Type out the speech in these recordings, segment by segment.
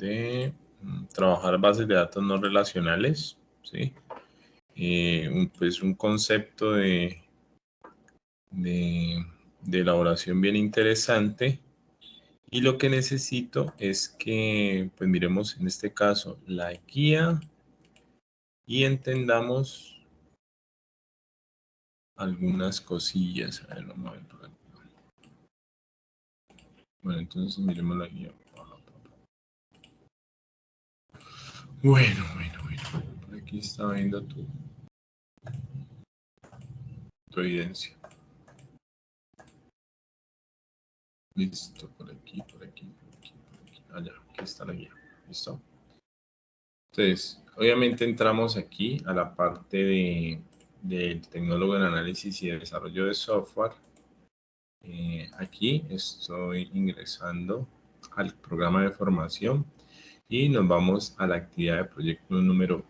de trabajar bases de datos no relacionales, ¿sí? Pues un concepto de elaboración bien interesante. Y lo que necesito es que, pues miremos en este caso la guía y entendamos algunas cosillas. A ver, vamos a ver por aquí. Bueno, entonces miremos la guía. Bueno. Por aquí está viendo tu evidencia. Listo, por aquí. Allá, aquí está la guía. ¿Listo? Entonces, obviamente entramos aquí a la parte del tecnólogo en análisis y desarrollo de software. Aquí estoy ingresando al programa de formación y nos vamos a la actividad de proyecto número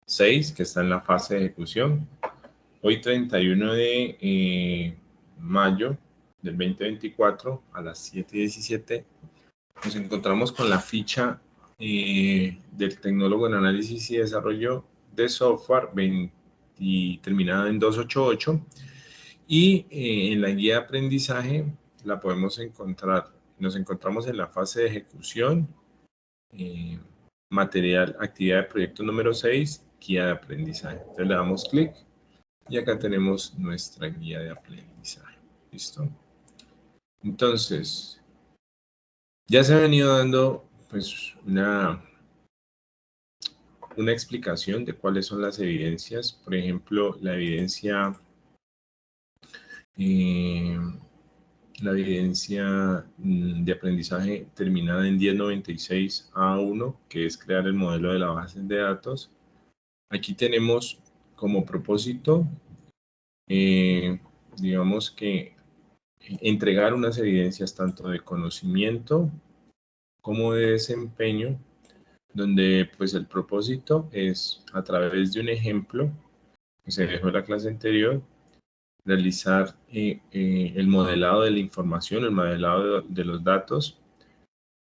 6, que está en la fase de ejecución. Hoy 31 de mayo del 2024 a las 7:17 nos encontramos con la ficha del tecnólogo en análisis y desarrollo de software terminada en 288 y en la guía de aprendizaje la podemos encontrar. Nos encontramos en la fase de ejecución, material, actividad de proyecto número 6, guía de aprendizaje. Entonces le damos clic y acá tenemos nuestra guía de aprendizaje. ¿Listo? Entonces, ya se ha venido dando pues una explicación de cuáles son las evidencias. Por ejemplo, la evidencia de aprendizaje terminada en 1096A1, que es crear el modelo de la base de datos. Aquí tenemos como propósito, digamos que entregar unas evidencias tanto de conocimiento como de desempeño, donde pues el propósito es, a través de un ejemplo que se dejó en la clase anterior, realizar el modelado de la información, el modelado de los datos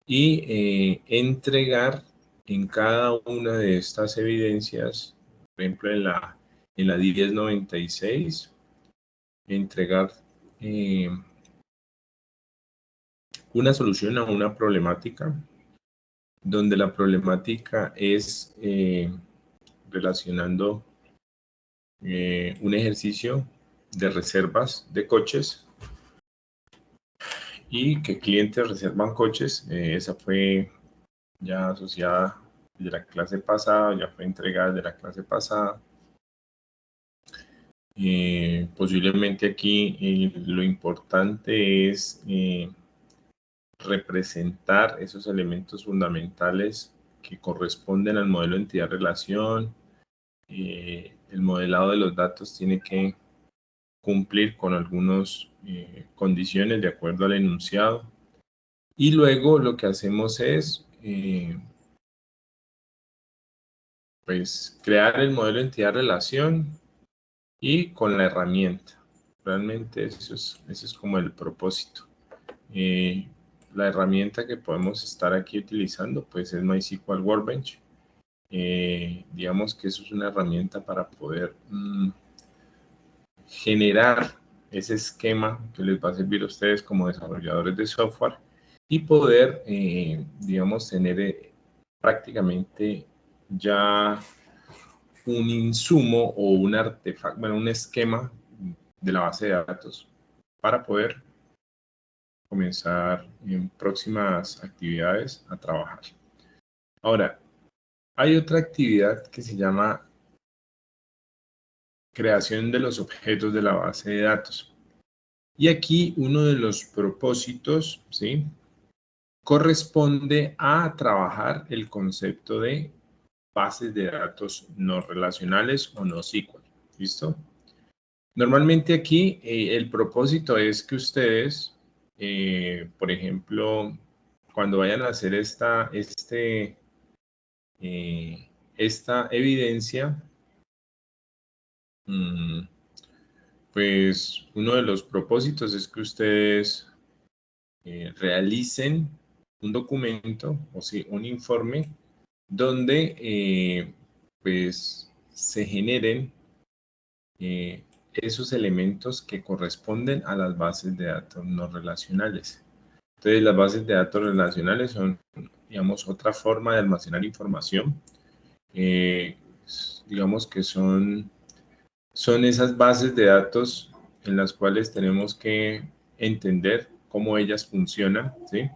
y entregar en cada una de estas evidencias, por ejemplo en la 1096, entregar una solución a una problemática, donde la problemática es relacionando un ejercicio de reservas de coches y que clientes reservan coches. Esa fue ya asociada de la clase pasada, ya fue entregada de la clase pasada. Posiblemente aquí lo importante es representar esos elementos fundamentales que corresponden al modelo de entidad-relación. El modelado de los datos tiene que cumplir con algunas condiciones de acuerdo al enunciado. Y luego lo que hacemos es pues crear el modelo de entidad-relación y con la herramienta. Realmente ese es como el propósito. La herramienta que podemos estar aquí utilizando pues es MySQL Workbench. Digamos que eso es una herramienta para poder generar ese esquema que les va a servir a ustedes como desarrolladores de software y poder, digamos, tener prácticamente ya un insumo o un artefacto, bueno, un esquema de la base de datos para poder comenzar en próximas actividades a trabajar. Ahora, hay otra actividad que se llama creación de los objetos de la base de datos. Y aquí uno de los propósitos, ¿sí?, corresponde a trabajar el concepto de bases de datos no relacionales o no SQL. ¿Listo? Normalmente aquí el propósito es que ustedes, por ejemplo, cuando vayan a hacer esta evidencia, pues uno de los propósitos es que ustedes realicen un documento, o sí, un informe, donde pues se generen esos elementos que corresponden a las bases de datos no relacionales. Entonces, las bases de datos relacionales son, digamos, otra forma de almacenar información. Eh, digamos que son esas bases de datos en las cuales tenemos que entender cómo ellas funcionan, ¿sí?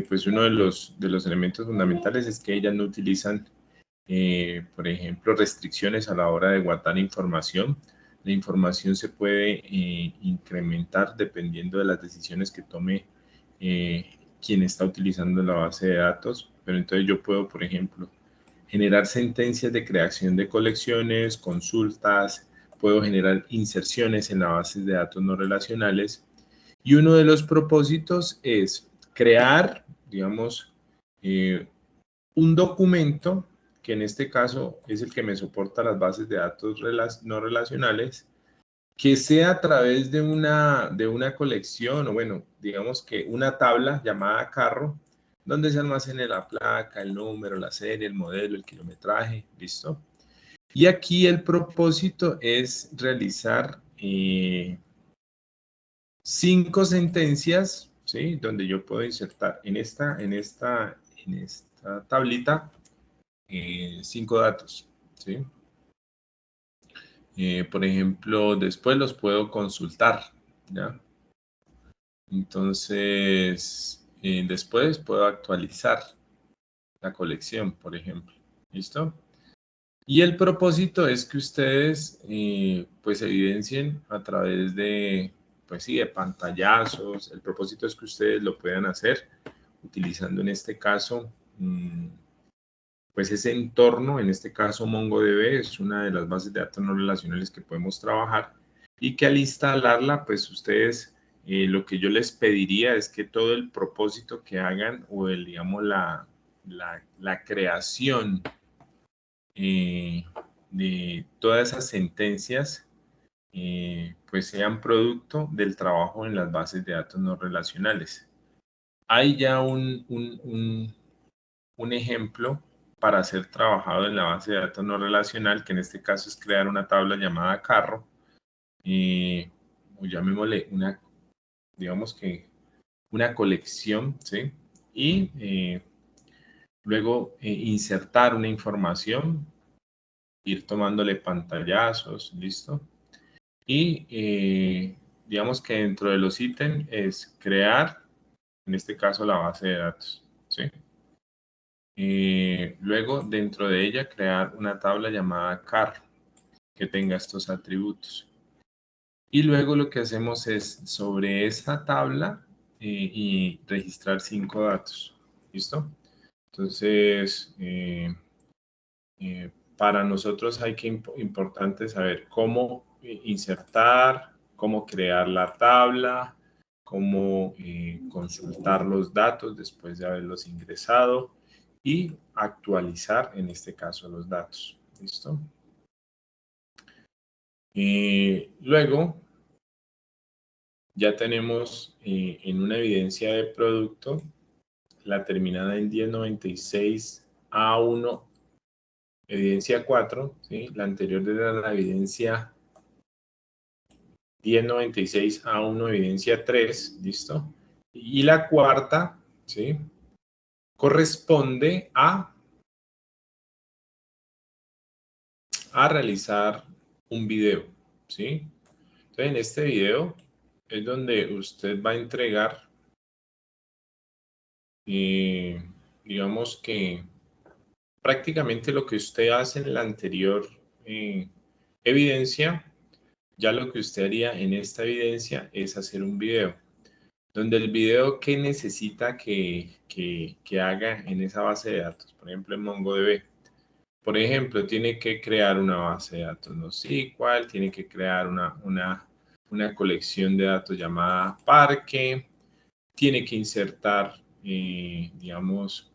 Pues uno de los elementos fundamentales es que ellas no utilizan, por ejemplo, restricciones a la hora de guardar información. La información se puede incrementar dependiendo de las decisiones que tome quien está utilizando la base de datos. Pero entonces yo puedo, por ejemplo, generar sentencias de creación de colecciones, consultas, puedo generar inserciones en la base de datos no relacionales. Y uno de los propósitos es crear, digamos, un documento, que en este caso es el que me soporta las bases de datos no relacionales, que sea a través de una colección, o bueno, digamos que una tabla llamada carro, donde se almacene la placa, el número, la serie, el modelo, el kilometraje, ¿listo? Y aquí el propósito es realizar 5 sentencias, ¿sí? Donde yo puedo insertar en esta tablita 5 datos, ¿sí? Por ejemplo, después los puedo consultar, ¿ya? Entonces, después puedo actualizar la colección, por ejemplo, ¿listo? Y el propósito es que ustedes, pues, evidencien a través de, pues sí, de pantallazos. El propósito es que ustedes lo puedan hacer utilizando en este caso, pues ese entorno, en este caso MongoDB es una de las bases de datos no relacionales que podemos trabajar y que al instalarla, pues ustedes, lo que yo les pediría es que todo el propósito que hagan o el, digamos, la creación eh, de todas esas sentencias, pues sean producto del trabajo en las bases de datos no relacionales. Hay ya un ejemplo para ser trabajado en la base de datos no relacional, que en este caso es crear una tabla llamada carro, o llamémosle una, digamos que una colección, ¿sí? Y luego insertar una información, ir tomándole pantallazos, ¿listo? Y digamos que dentro de los ítems es crear, en este caso, la base de datos, ¿sí? Luego, dentro de ella, crear una tabla llamada car que tenga estos atributos. Y luego lo que hacemos es sobre esta tabla y registrar 5 datos. ¿Listo? Entonces, para nosotros hay que importante saber cómo insertar, cómo crear la tabla, cómo consultar los datos después de haberlos ingresado y actualizar, en este caso, los datos. ¿Listo? Luego, ya tenemos en una evidencia de producto la terminada en 1096A1, evidencia 4, ¿sí? La anterior era la evidencia 1096A1, evidencia 3, ¿listo? Y la cuarta, ¿sí? Corresponde a realizar un video, ¿sí? Entonces, en este video es donde usted va a entregar, digamos que prácticamente lo que usted hace en la anterior evidencia, ya lo que usted haría en esta evidencia es hacer un video, donde el video que necesita que haga en esa base de datos, por ejemplo en MongoDB. Por ejemplo, tiene que crear una base de datos no sé cuál, tiene que crear una colección de datos llamada parque, tiene que insertar, digamos,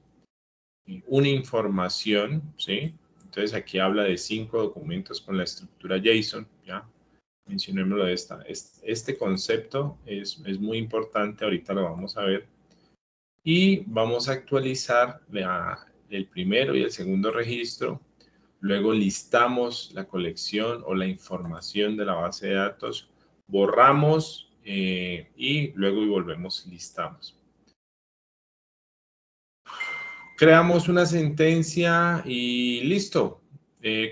una información, ¿sí? Entonces aquí habla de 5 documentos con la estructura JSON, ¿ya? Mencionémoslo de esta. Este concepto es muy importante, ahorita lo vamos a ver. y vamos a actualizar el primero y el segundo registro. Luego listamos la colección o la información de la base de datos, borramos y luego y volvemos, listamos. Creamos una sentencia y listo,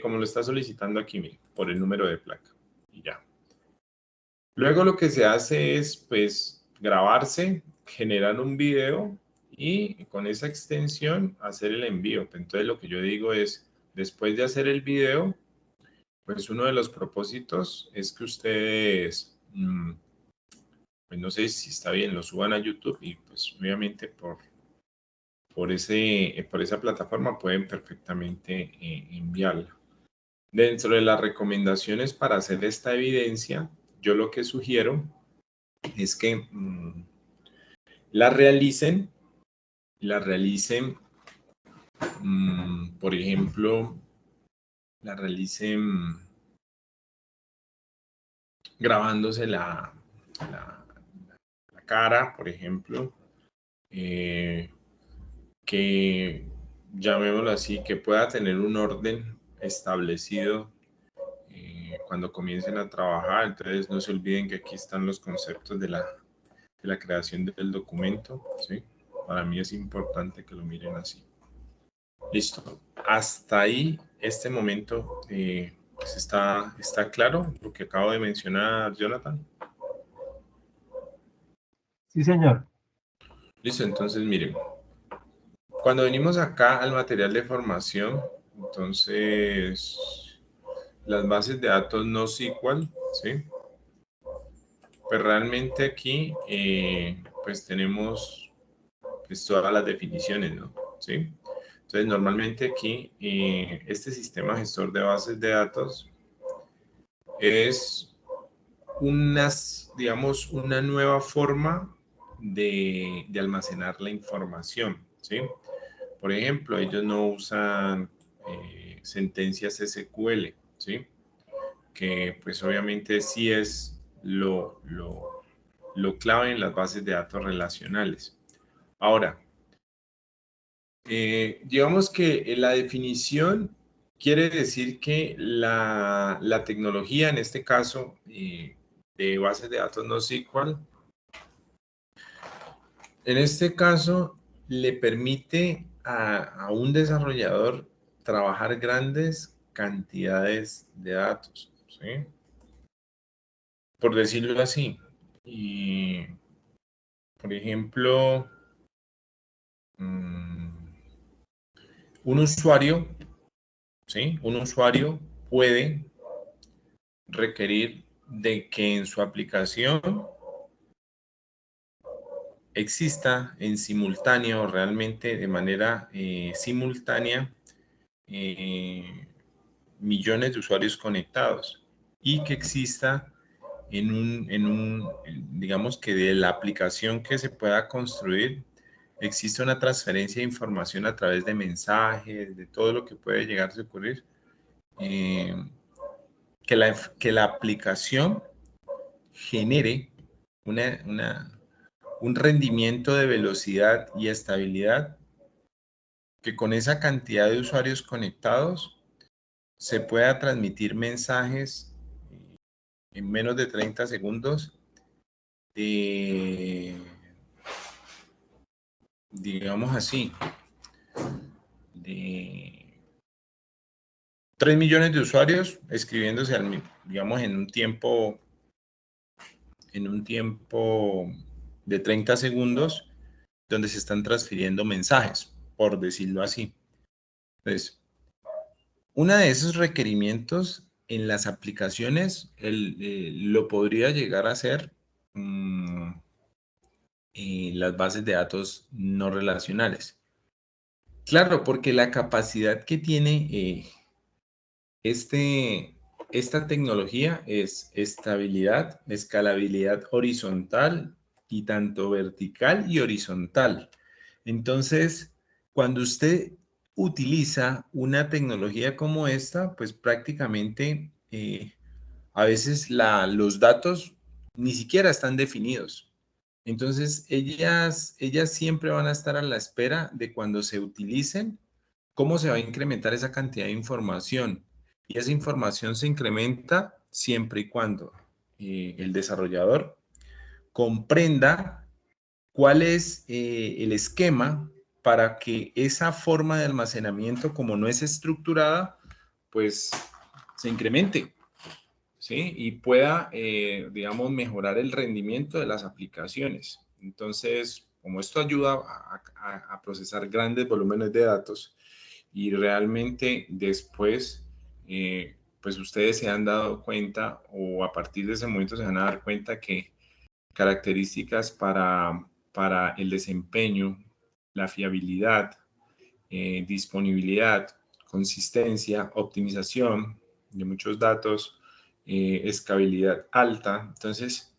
como lo está solicitando aquí, mire, por el número de placa y ya. Luego lo que se hace es, pues, grabarse, generar un video y con esa extensión hacer el envío. Entonces lo que yo digo es, después de hacer el video, pues uno de los propósitos es que ustedes, pues no sé si está bien, lo suban a YouTube y pues obviamente por esa plataforma pueden perfectamente enviarla. Dentro de las recomendaciones para hacer esta evidencia, yo lo que sugiero es que la realicen, por ejemplo, la realicen grabándose la cara, por ejemplo, que llamémoslo así, que pueda tener un orden establecido cuando comiencen a trabajar. Entonces no se olviden que aquí están los conceptos de la creación del documento, ¿sí? Para mí es importante que lo miren así. Listo. Hasta ahí, este momento, pues está claro lo que acabo de mencionar, Jonathan. Sí, señor. Listo, entonces miren, cuando venimos acá al material de formación, entonces las bases de datos no SQL, ¿sí? Pues realmente aquí, pues tenemos pues, todas las definiciones, ¿no? ¿Sí? Entonces normalmente aquí, este sistema gestor de bases de datos es digamos, una nueva forma de almacenar la información, ¿sí? Por ejemplo, ellos no usan sentencias SQL, ¿sí? Que pues obviamente sí es lo clave en las bases de datos relacionales. Ahora, digamos que la definición quiere decir que la tecnología, en este caso, de bases de datos NoSQL, en este caso le permite a un desarrollador trabajar grandes cantidades de datos, ¿sí? Por decirlo así. Y, por ejemplo, un usuario, ¿sí? Un usuario puede requerir de que en su aplicación exista en simultáneo, realmente de manera simultánea, millones de usuarios conectados y que exista digamos que de la aplicación que se pueda construir, existe una transferencia de información a través de mensajes, de todo lo que puede llegar a ocurrir, que la aplicación genere un rendimiento de velocidad y estabilidad que con esa cantidad de usuarios conectados se pueda transmitir mensajes en menos de 30 segundos digamos así, de 3 millones de usuarios escribiéndose, digamos, en un tiempo de 30 segundos donde se están transfiriendo mensajes, por decirlo así. Entonces, uno de esos requerimientos en las aplicaciones lo podría llegar a ser las bases de datos no relacionales. Claro, porque la capacidad que tiene esta tecnología es estabilidad, escalabilidad horizontal y tanto vertical y horizontal. Entonces, cuando usted utiliza una tecnología como esta, pues prácticamente a veces los datos ni siquiera están definidos. Entonces, ellas siempre van a estar a la espera de cuando se utilicen, cómo se va a incrementar esa cantidad de información. Y esa información se incrementa siempre y cuando el desarrollador comprenda cuál es el esquema para que esa forma de almacenamiento, como no es estructurada, pues se incremente, ¿sí? Y pueda, digamos, mejorar el rendimiento de las aplicaciones. Entonces, como esto ayuda a procesar grandes volúmenes de datos y realmente después, pues ustedes se han dado cuenta o a partir de ese momento se van a dar cuenta que características para el desempeño, la fiabilidad, disponibilidad, consistencia, optimización de muchos datos, escalabilidad alta. Entonces,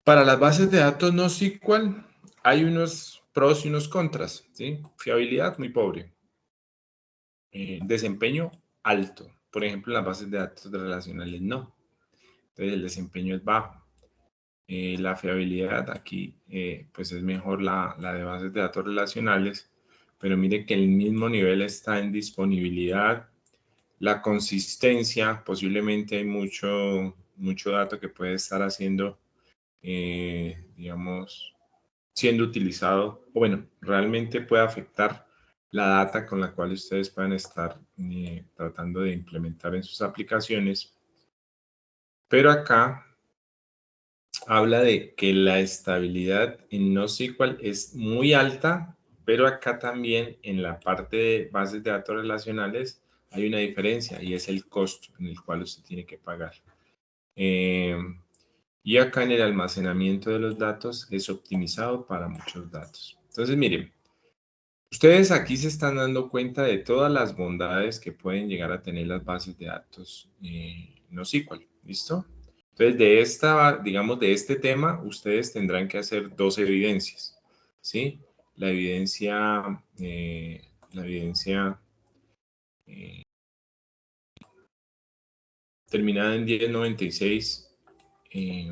para las bases de datos no SQL hay unos pros y unos contras, ¿sí? Fiabilidad muy pobre, desempeño alto. Por ejemplo, en las bases de datos relacionales no. Entonces, el desempeño es bajo. La fiabilidad aquí, pues es mejor la de bases de datos relacionales, pero mire que el mismo nivel está en disponibilidad, la consistencia, posiblemente hay mucho dato que puede estar haciendo, digamos, siendo utilizado, o bueno, realmente puede afectar la data con la cual ustedes puedan estar tratando de implementar en sus aplicaciones. Pero acá habla de que la estabilidad en NoSQL es muy alta, pero acá también en la parte de bases de datos relacionales hay una diferencia y es el costo en el cual usted tiene que pagar. Eh, y acá en el almacenamiento de los datos es optimizado para muchos datos. Entonces, miren, ustedes aquí se están dando cuenta de todas las bondades que pueden llegar a tener las bases de datos NoSQL. ¿Listo? Entonces, de esta, digamos, de este tema, ustedes tendrán que hacer dos evidencias, ¿sí? La evidencia eh, terminada en 1096, eh,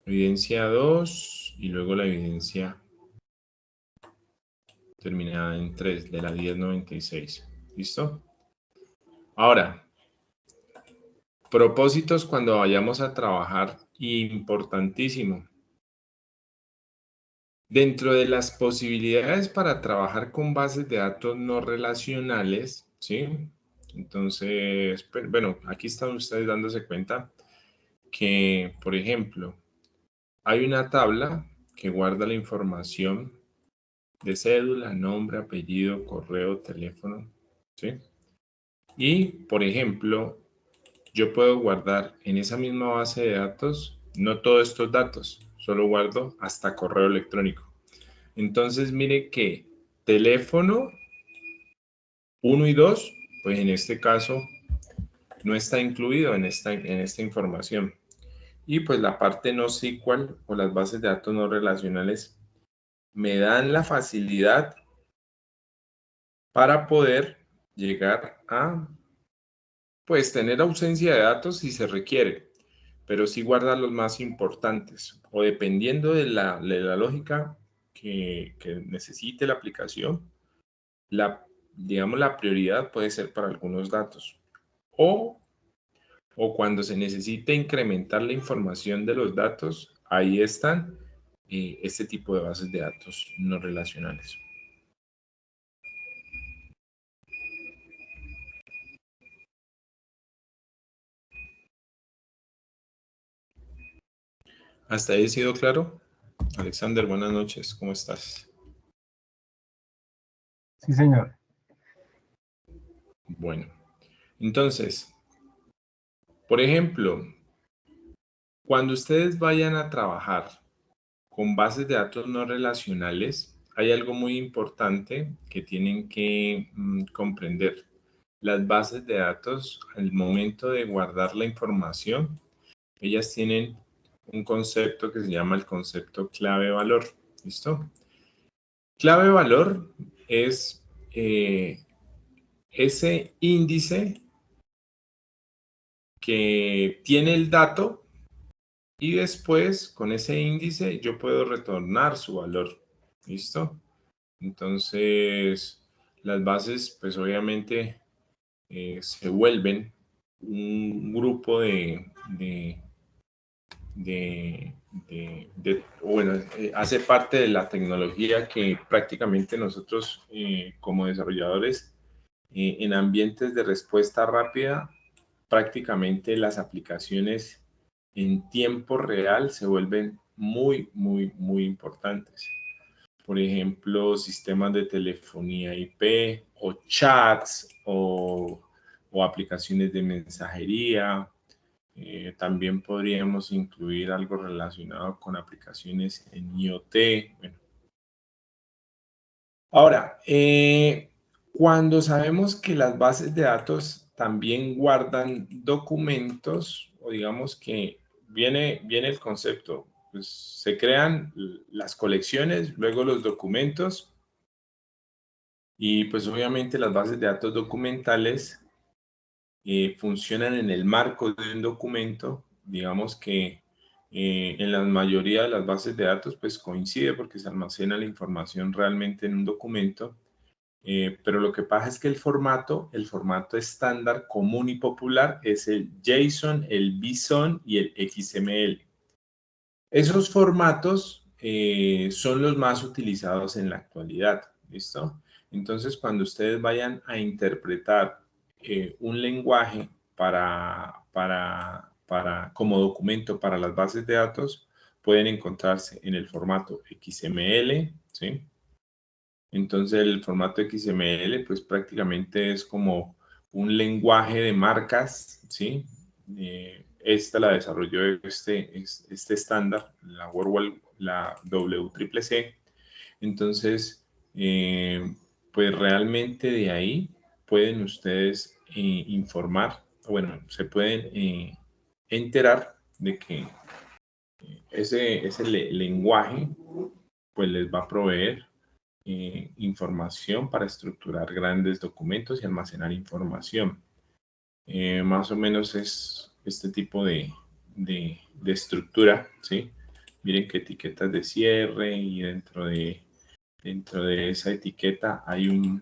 evidencia 2 y luego la evidencia terminada en 3 de la 1096. ¿Listo? Ahora, propósitos cuando vayamos a trabajar, importantísimo. Dentro de las posibilidades para trabajar con bases de datos no relacionales, ¿sí? Entonces, bueno, aquí están ustedes dándose cuenta que, por ejemplo, hay una tabla que guarda la información de cédula, nombre, apellido, correo, teléfono, ¿sí? Y, por ejemplo, yo puedo guardar en esa misma base de datos, no todos estos datos, solo guardo hasta correo electrónico. Entonces, mire que teléfono 1 y 2, pues en este caso no está incluido en esta información. Y pues la parte no SQL o las bases de datos no relacionales me dan la facilidad para poder llegar a pues tener ausencia de datos si se requiere, pero sí guardar los más importantes o dependiendo de la lógica que necesite la aplicación, digamos, la prioridad puede ser para algunos datos. O, o cuando se necesite incrementar la información de los datos, ahí están este tipo de bases de datos no relacionales. ¿Hasta ahí ha sido claro? Alexander, buenas noches, ¿cómo estás? Sí, señor. Bueno, entonces, por ejemplo, cuando ustedes vayan a trabajar con bases de datos no relacionales, hay algo muy importante que tienen que comprender. Las bases de datos, al momento de guardar la información, ellas tienen un concepto que se llama el concepto clave-valor. ¿Listo? Clave-valor es ese índice que tiene el dato y después con ese índice yo puedo retornar su valor. ¿Listo? Entonces, las bases, pues obviamente se vuelven un grupo bueno, hace parte de la tecnología que prácticamente nosotros como desarrolladores en ambientes de respuesta rápida, prácticamente las aplicaciones en tiempo real se vuelven muy importantes. Por ejemplo, sistemas de telefonía IP o chats o aplicaciones de mensajería. También podríamos incluir algo relacionado con aplicaciones en IoT. Bueno. Ahora, cuando sabemos que las bases de datos también guardan documentos, o digamos que viene el concepto, pues se crean las colecciones, luego los documentos, y pues obviamente las bases de datos documentales funcionan en el marco de un documento. Digamos que en la mayoría de las bases de datos pues coincide porque se almacena la información realmente en un documento, pero lo que pasa es que el formato estándar común y popular es el JSON, el BSON y el XML. Esos formatos son los más utilizados en la actualidad, ¿listo? Entonces, cuando ustedes vayan a interpretar un lenguaje como documento para las bases de datos, pueden encontrarse en el formato XML, ¿sí? Entonces, el formato XML, pues prácticamente es como un lenguaje de marcas, ¿sí? Esta la desarrolló este estándar, la WCCC. Entonces, pues realmente de ahí pueden ustedes informar, bueno, se pueden enterar de que ese lenguaje pues les va a proveer información para estructurar grandes documentos y almacenar información. Más o menos es este tipo de estructura, ¿sí? Miren que etiquetas de cierre y dentro de esa etiqueta hay una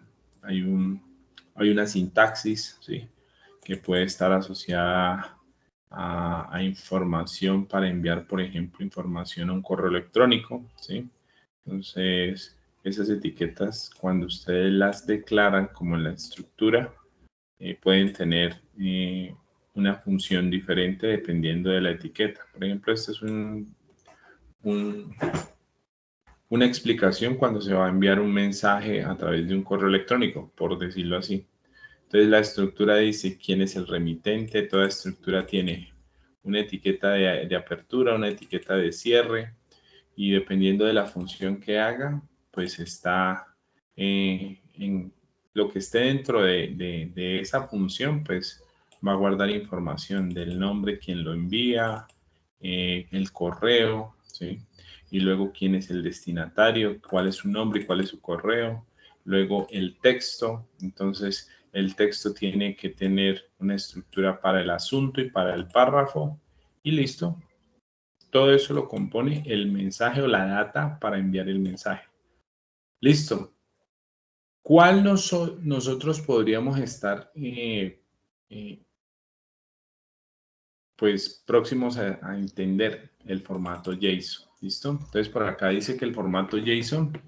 sintaxis, ¿sí? Que puede estar asociada a información para enviar, por ejemplo, información a un correo electrónico, ¿sí? Entonces, esas etiquetas, cuando ustedes las declaran como en la estructura, pueden tener una función diferente dependiendo de la etiqueta. Por ejemplo, esta es una explicación cuando se va a enviar un mensaje a través de un correo electrónico, por decirlo así. Entonces, la estructura dice quién es el remitente. Toda estructura tiene una etiqueta de apertura, una etiqueta de cierre, y dependiendo de la función que haga, pues está en lo que esté dentro de esa función, pues va a guardar información del nombre, quien lo envía, el correo, ¿sí? Y luego quién es el destinatario, cuál es su nombre y cuál es su correo. Luego el texto, entonces el texto tiene que tener una estructura para el asunto y para el párrafo, y listo. Todo eso lo compone el mensaje o la data para enviar el mensaje. Listo. ¿Cuál nosotros podríamos estar pues próximos a entender? El formato JSON. ¿Listo? Entonces por acá dice que el formato JSON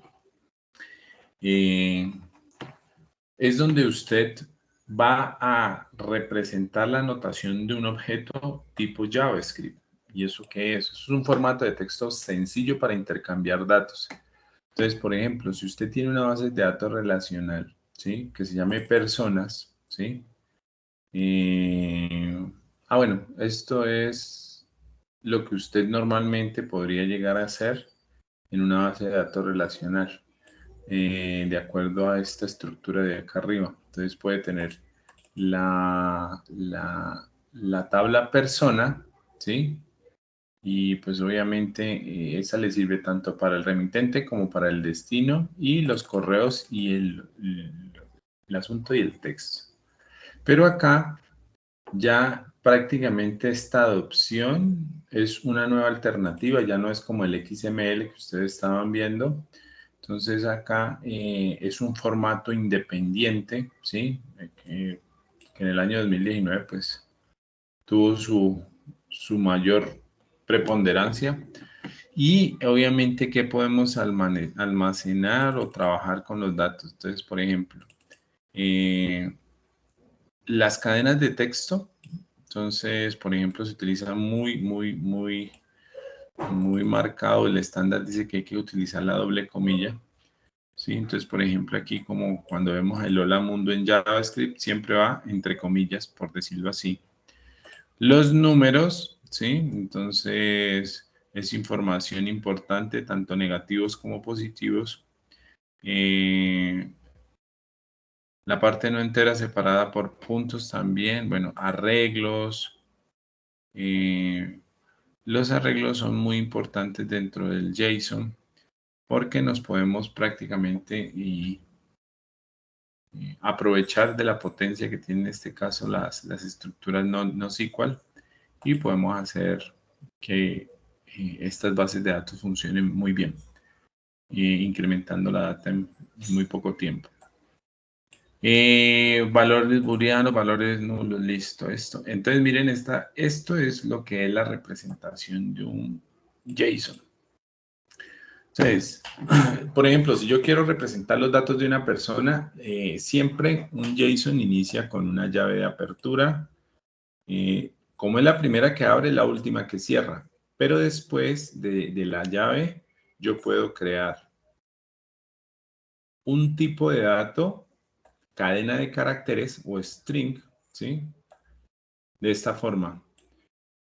es donde usted va a representar la notación de un objeto tipo JavaScript. ¿Y eso qué es? Es un formato de texto sencillo para intercambiar datos. Entonces, por ejemplo, si usted tiene una base de datos relacional, ¿sí? Que se llame personas, ¿sí? Bueno, esto es lo que usted normalmente podría llegar a hacer en una base de datos relacional, de acuerdo a esta estructura de acá arriba. Entonces puede tener la tabla persona, ¿sí? Y pues obviamente esa le sirve tanto para el remitente como para el destino y los correos y el asunto y el texto. Pero acá ya prácticamente esta adopción es una nueva alternativa, ya no es como el XML que ustedes estaban viendo. Entonces acá es un formato independiente, ¿sí? Que en el año 2019 pues tuvo su mayor preponderancia. Y obviamente que podemos almacenar o trabajar con los datos. Entonces, por ejemplo, las cadenas de texto. Entonces, por ejemplo, se utiliza muy marcado. El estándar dice que hay que utilizar la doble comilla. ¿Sí? Entonces, por ejemplo, aquí como cuando vemos el hola mundo en JavaScript, siempre va entre comillas, por decirlo así. Los números, ¿sí? Entonces, es información importante, tanto negativos como positivos. La parte no entera separada por puntos también. Bueno, arreglos. Los arreglos son muy importantes dentro del JSON porque nos podemos prácticamente aprovechar de la potencia que tienen en este caso las estructuras no SQL y podemos hacer que estas bases de datos funcionen muy bien, incrementando la data en muy poco tiempo. Valores booleanos, valores nulos, listo, esto. Entonces, miren, esto es lo que es la representación de un JSON. Entonces, por ejemplo, si yo quiero representar los datos de una persona, siempre un JSON inicia con una llave de apertura. Como es la primera que abre, la última que cierra. Pero después de la llave, yo puedo crear un tipo de dato, cadena de caracteres o string, ¿sí? De esta forma.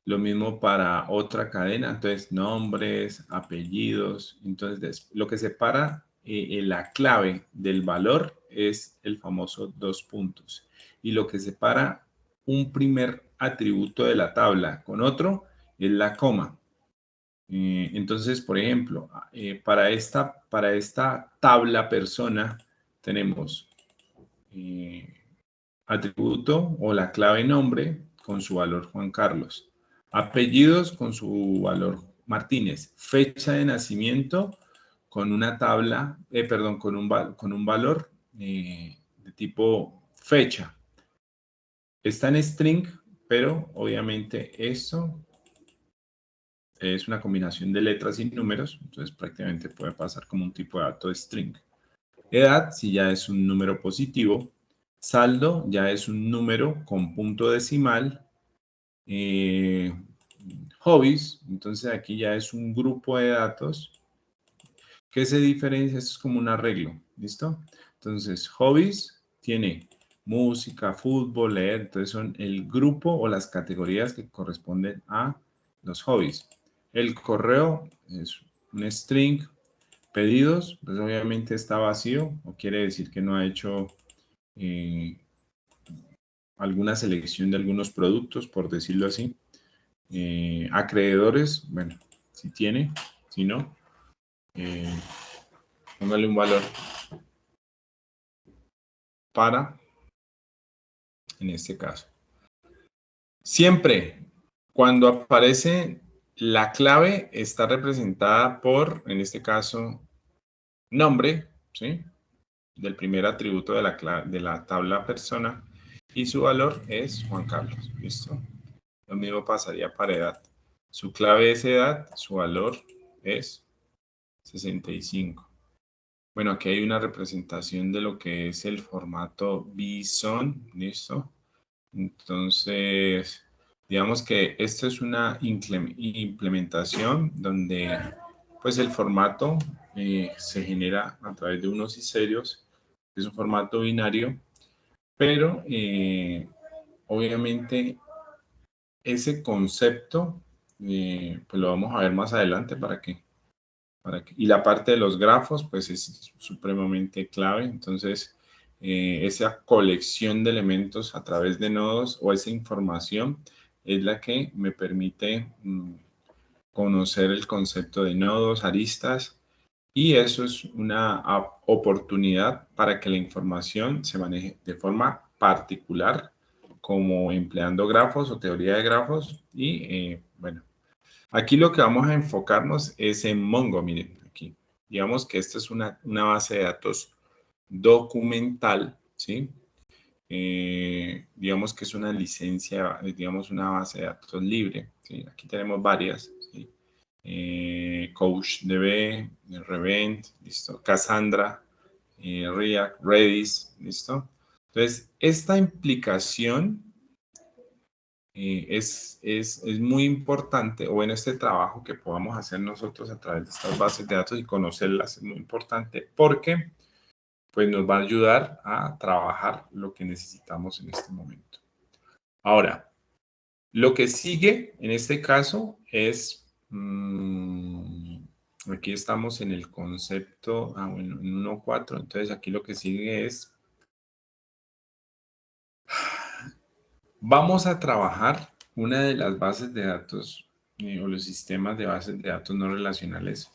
Lo mismo para otra cadena, entonces nombres, apellidos. Entonces, lo que separa la clave del valor es el famoso 2 puntos. Y lo que separa un primer atributo de la tabla con otro es la coma. Entonces, por ejemplo, para esta tabla persona tenemos atributo o la clave nombre con su valor Juan Carlos. Apellidos con su valor Martínez. Fecha de nacimiento con una tabla, perdón, con un valor de tipo fecha. Está en string, pero obviamente esto es una combinación de letras y números, entonces prácticamente puede pasar como un tipo de dato de string. Edad, si ya es un número positivo. Saldo, ya es un número con punto decimal. Hobbies, entonces aquí ya es un grupo de datos que se diferencia, esto es como un arreglo, ¿listo? Entonces, hobbies tiene música, fútbol, leer, entonces son el grupo o las categorías que corresponden a los hobbies. El correo es un string. Pedidos, pues obviamente está vacío, o quiere decir que no ha hecho alguna selección de algunos productos, por decirlo así. Acreedores, bueno, si tiene, si no, póngale un valor para, en este caso. Siempre, cuando aparece la clave, está representada por, en este caso, nombre, ¿sí? Del primer atributo de la tabla persona, y su valor es Juan Carlos, ¿listo? Lo mismo pasaría para edad. Su clave es edad, su valor es 65. Bueno, aquí hay una representación de lo que es el formato BSON, ¿listo? Entonces, digamos que esto es una implementación donde pues el formato se genera a través de unos y ceros, es un formato binario, pero obviamente ese concepto pues lo vamos a ver más adelante y la parte de los grafos pues es supremamente clave. Entonces esa colección de elementos a través de nodos o esa información es la que me permite conocer el concepto de nodos, aristas, y eso es una oportunidad para que la información se maneje de forma particular como empleando grafos o teoría de grafos. Y bueno, aquí lo que vamos a enfocarnos es en Mongo. Miren, aquí. Digamos que esta es una base de datos documental, ¿sí? Digamos que es una licencia, digamos una base de datos libre, ¿sí? Aquí tenemos varias, ¿sí? CouchDB, Revent, listo, Cassandra, React, Redis, listo. Entonces, esta implicación es muy importante, o bueno, este trabajo que podamos hacer nosotros a través de estas bases de datos y conocerlas es muy importante porque pues nos va a ayudar a trabajar lo que necesitamos en este momento. Ahora, lo que sigue en este caso es, aquí estamos en el concepto, bueno, en 1.4, entonces aquí lo que sigue es, vamos a trabajar una de las bases de datos o los sistemas de bases de datos no relacionales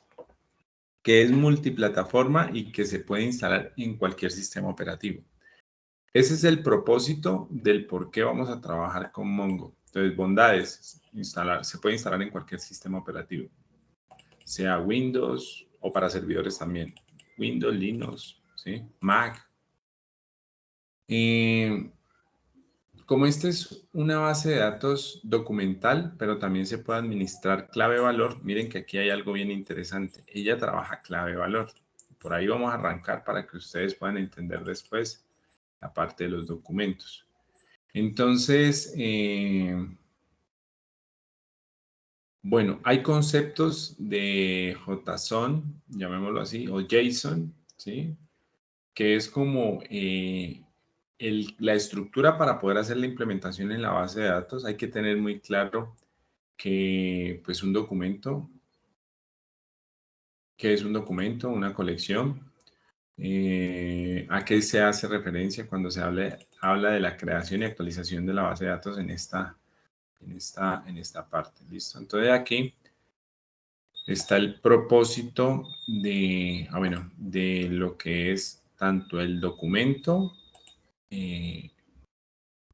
que es multiplataforma y que se puede instalar en cualquier sistema operativo. Ese es el propósito del por qué vamos a trabajar con Mongo. Entonces, bondades, se puede instalar en cualquier sistema operativo, sea Windows o para servidores también. Windows, Linux, ¿sí? Mac. Como esta es una base de datos documental, pero también se puede administrar clave-valor, miren que aquí hay algo bien interesante. Ella trabaja clave-valor. Por ahí vamos a arrancar para que ustedes puedan entender después la parte de los documentos. Entonces, bueno, hay conceptos de JSON, llamémoslo así, o JSON, ¿sí? Que es como la estructura para poder hacer la implementación en la base de datos. Hay que tener muy claro que pues un documento, ¿qué es un documento? Una colección. ¿A qué se hace referencia cuando se habla de la creación y actualización de la base de datos en esta parte? ¿Listo? Entonces aquí está el propósito de, bueno, de lo que es tanto el documento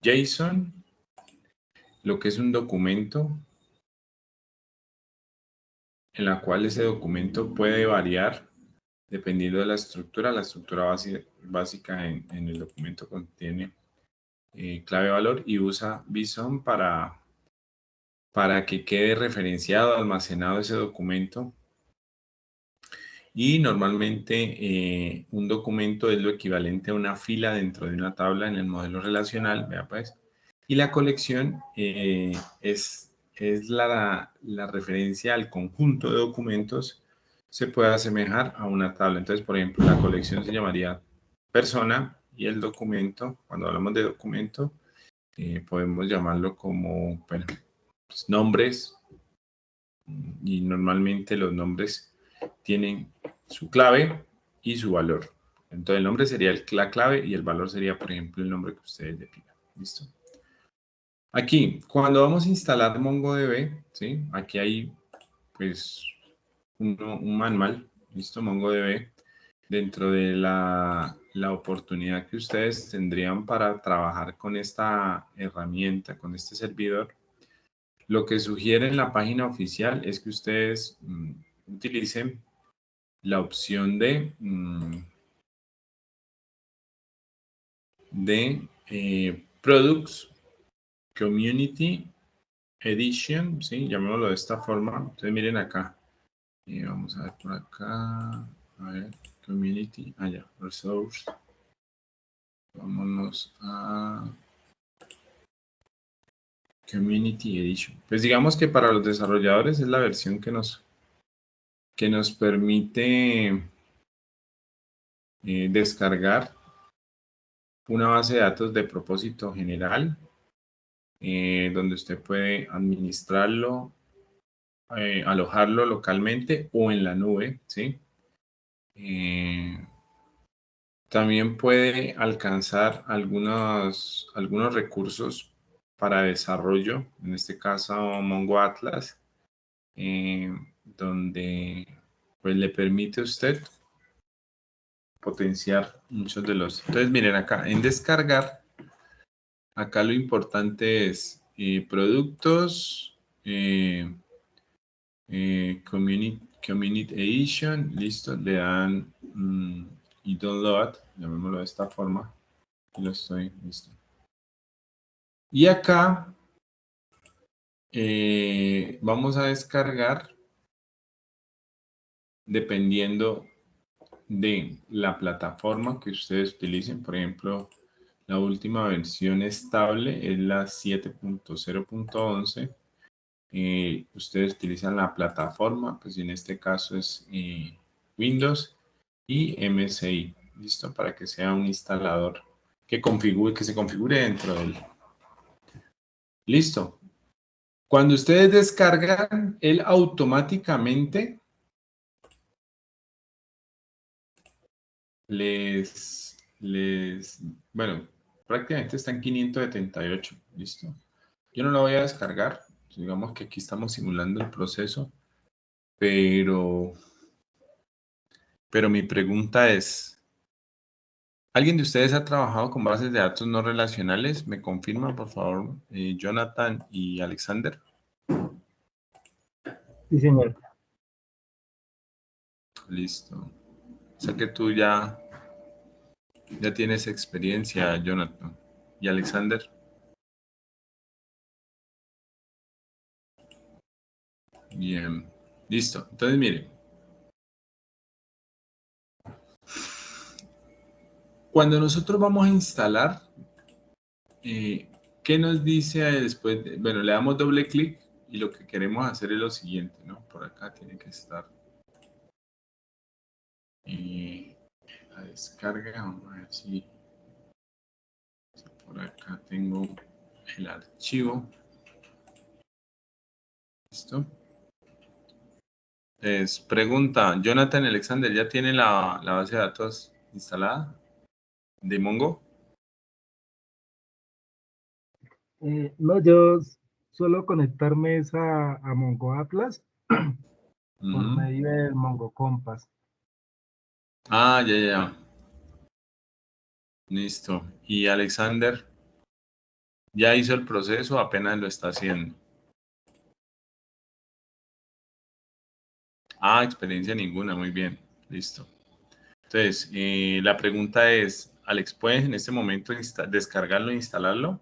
JSON, lo que es un documento en la cual ese documento puede variar dependiendo de la estructura. La estructura básica en el documento contiene clave-valor y usa BSOM para que quede referenciado, almacenado ese documento. Y normalmente un documento es lo equivalente a una fila dentro de una tabla en el modelo relacional, vea pues. Y la colección es la referencia al conjunto de documentos, se puede asemejar a una tabla. Entonces, por ejemplo, la colección se llamaría persona y el documento, cuando hablamos de documento, podemos llamarlo como, bueno, pues, nombres, y normalmente los nombres tienen su clave y su valor. Entonces el nombre sería la clave y el valor sería, por ejemplo, el nombre que ustedes le pidan. ¿Listo? Aquí, cuando vamos a instalar MongoDB, ¿sí? Aquí hay, pues, un manual, ¿listo? MongoDB, dentro de la oportunidad que ustedes tendrían para trabajar con esta herramienta, con este servidor. Lo que sugiere en la página oficial es que ustedes utilicen la opción de Products Community Edition, ¿sí? Llamémoslo de esta forma. Entonces miren acá. Vamos a ver por acá. A ver, Community. Allá, Resource. Vámonos a Community Edition. Pues digamos que para los desarrolladores es la versión que nos permite descargar una base de datos de propósito general, donde usted puede administrarlo, alojarlo localmente o en la nube, ¿sí? También puede alcanzar algunos recursos para desarrollo, en este caso Mongo Atlas, donde pues, le permite a usted potenciar muchos de los... Entonces miren acá, en descargar Acá lo importante es productos, community edition, listo, le dan y download, llamémoslo de esta forma, y lo estoy, listo. Y acá vamos a descargar dependiendo de la plataforma que ustedes utilicen. Por ejemplo, la última versión estable es la 7.0.11. Ustedes utilizan la plataforma, pues en este caso es Windows y MSI, listo, para que sea un instalador que se configure dentro del. Listo. Cuando ustedes descargan, él automáticamente bueno, prácticamente está en 578, listo. Yo no la voy a descargar, digamos que aquí estamos simulando el proceso, pero mi pregunta es, ¿alguien de ustedes ha trabajado con bases de datos no relacionales? ¿Me confirma, por favor, Jonathan y Alexander? Sí, señor. Listo. O sea que tú ya tienes experiencia, Jonathan. ¿Y Alexander? Bien. Listo. Entonces, miren. Cuando nosotros vamos a instalar, ¿qué nos dice después? Bueno, le damos doble clic y lo que queremos hacer es lo siguiente, ¿no? Por acá tiene que estar la descarga. Vamos a ver si por acá tengo el archivo. ¿Listo? Les pregunta, Jonathan Alexander, ¿ya tiene la base de datos instalada de Mongo? No, yo suelo conectarme a Mongo Atlas por medio del Mongo Compass. Ah, ya. Listo. ¿Y Alexander ya hizo el proceso? Apenas lo está haciendo. Ah, experiencia ninguna, muy bien. Listo. Entonces, la pregunta es, Alex, ¿puedes en este momento descargarlo e instalarlo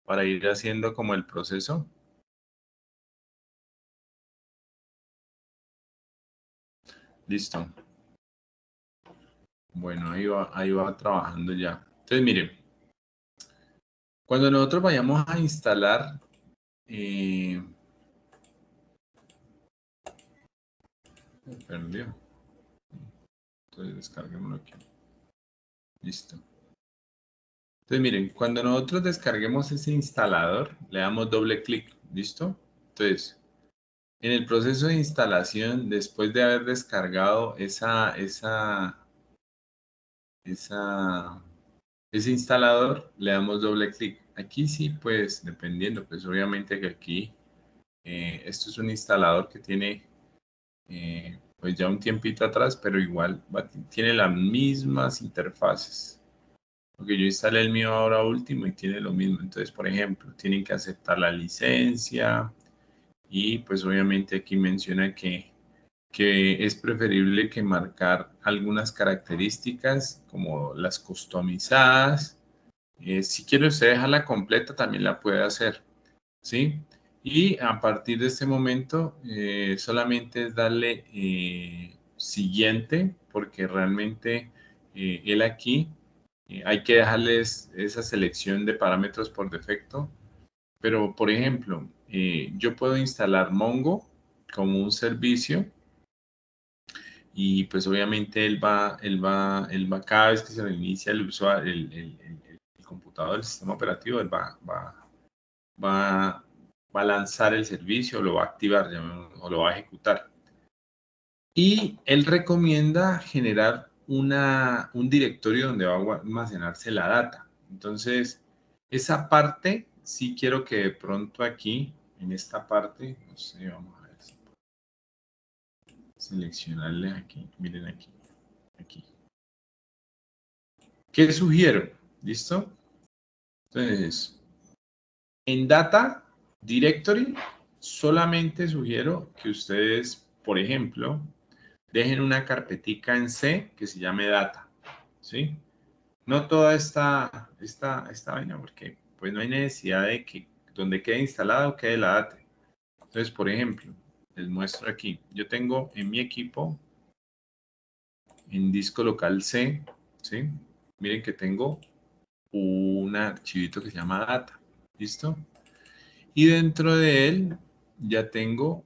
para ir haciendo como el proceso? Listo. Bueno, ahí va trabajando ya. Entonces, miren, cuando nosotros vayamos a instalar, perdió. Entonces, descarguémoslo aquí. Listo. Entonces, miren, cuando nosotros descarguemos ese instalador, le damos doble clic. ¿Listo? Entonces, en el proceso de instalación, después de haber descargado ese instalador, le damos doble clic. Aquí sí, pues, dependiendo, pues obviamente que aquí, esto es un instalador que tiene, pues ya un tiempito atrás, pero igual tiene las mismas interfaces. Porque yo instalé el mío ahora último y tiene lo mismo. Entonces, por ejemplo, tienen que aceptar la licencia y pues obviamente aquí menciona que es preferible que marcar algunas características como las customizadas. Si quiere usted dejarla completa, también la puede hacer, ¿sí? Y a partir de este momento, solamente es darle siguiente, porque realmente él aquí hay que dejarles esa selección de parámetros por defecto. Pero, por ejemplo, yo puedo instalar Mongo como un servicio y pues obviamente cada vez que se reinicia el usuario, el computador, el sistema operativo, él va a lanzar el servicio, lo va a activar o lo va a ejecutar. Y él recomienda generar un directorio donde va a almacenarse la data. Entonces, esa parte, sí quiero que de pronto aquí, en esta parte, no sé, vamos a ver si puedo seleccionarle aquí, miren aquí. ¿Qué sugiero? ¿Listo? Entonces, en Data Directory, solamente sugiero que ustedes, por ejemplo, dejen una carpetica en C que se llame Data, ¿sí? No toda esta vaina, porque pues no hay necesidad de que donde quede instalado quede la data. Entonces, por ejemplo, les muestro aquí. Yo tengo en mi equipo, en disco local C, ¿sí? Miren que tengo un archivito que se llama data, ¿listo? Y dentro de él ya tengo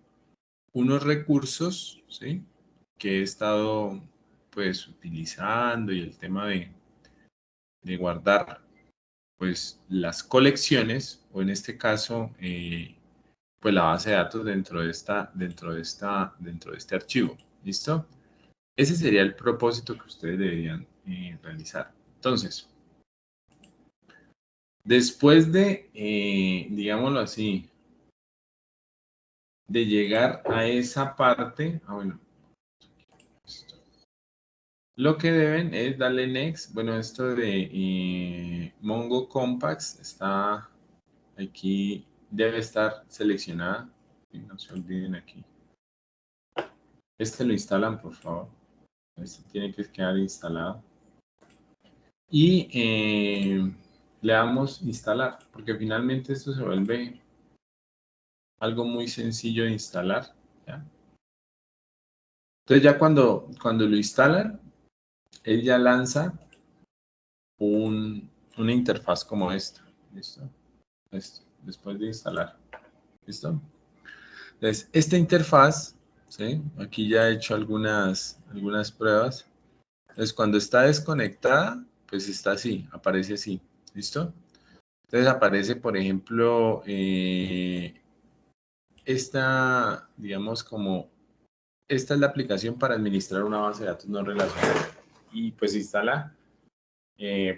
unos recursos, ¿sí? Que he estado pues utilizando y el tema de guardar pues las colecciones o en este caso pues la base de datos dentro de este archivo, ¿listo? Ese sería el propósito que ustedes deberían realizar. Entonces, después de, digámoslo así, de llegar a esa parte, bueno, lo que deben es darle next. Bueno, esto de Mongo Compacts está aquí, debe estar seleccionada. No se olviden aquí. Este lo instalan, por favor. Este tiene que quedar instalado. Y le damos instalar, porque finalmente esto se vuelve algo muy sencillo de instalar, ¿ya? Entonces ya cuando lo instalan, él ya lanza una interfaz como esta. ¿Listo? Después de instalar. ¿Listo? Entonces, esta interfaz, ¿sí? Aquí ya he hecho algunas pruebas. Entonces, cuando está desconectada, pues está así, aparece así. ¿Listo? Entonces aparece, por ejemplo, digamos como, esta es la aplicación para administrar una base de datos no relacionada. Y pues se instala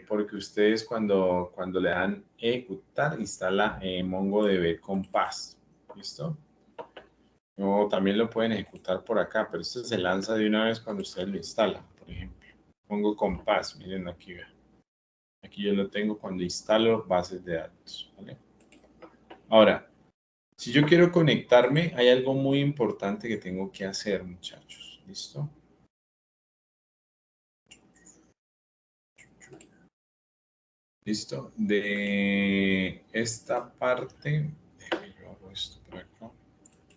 porque ustedes cuando le dan ejecutar, instala MongoDB Compass. ¿Listo? O también lo pueden ejecutar por acá, pero esto se lanza de una vez cuando ustedes lo instalan, por ejemplo. Pongo Compass, miren aquí, vean. Aquí yo lo tengo cuando instalo bases de datos, ¿vale? Ahora, si yo quiero conectarme, hay algo muy importante que tengo que hacer, muchachos. ¿Listo? ¿Listo? De esta parte, yo hago esto por acá,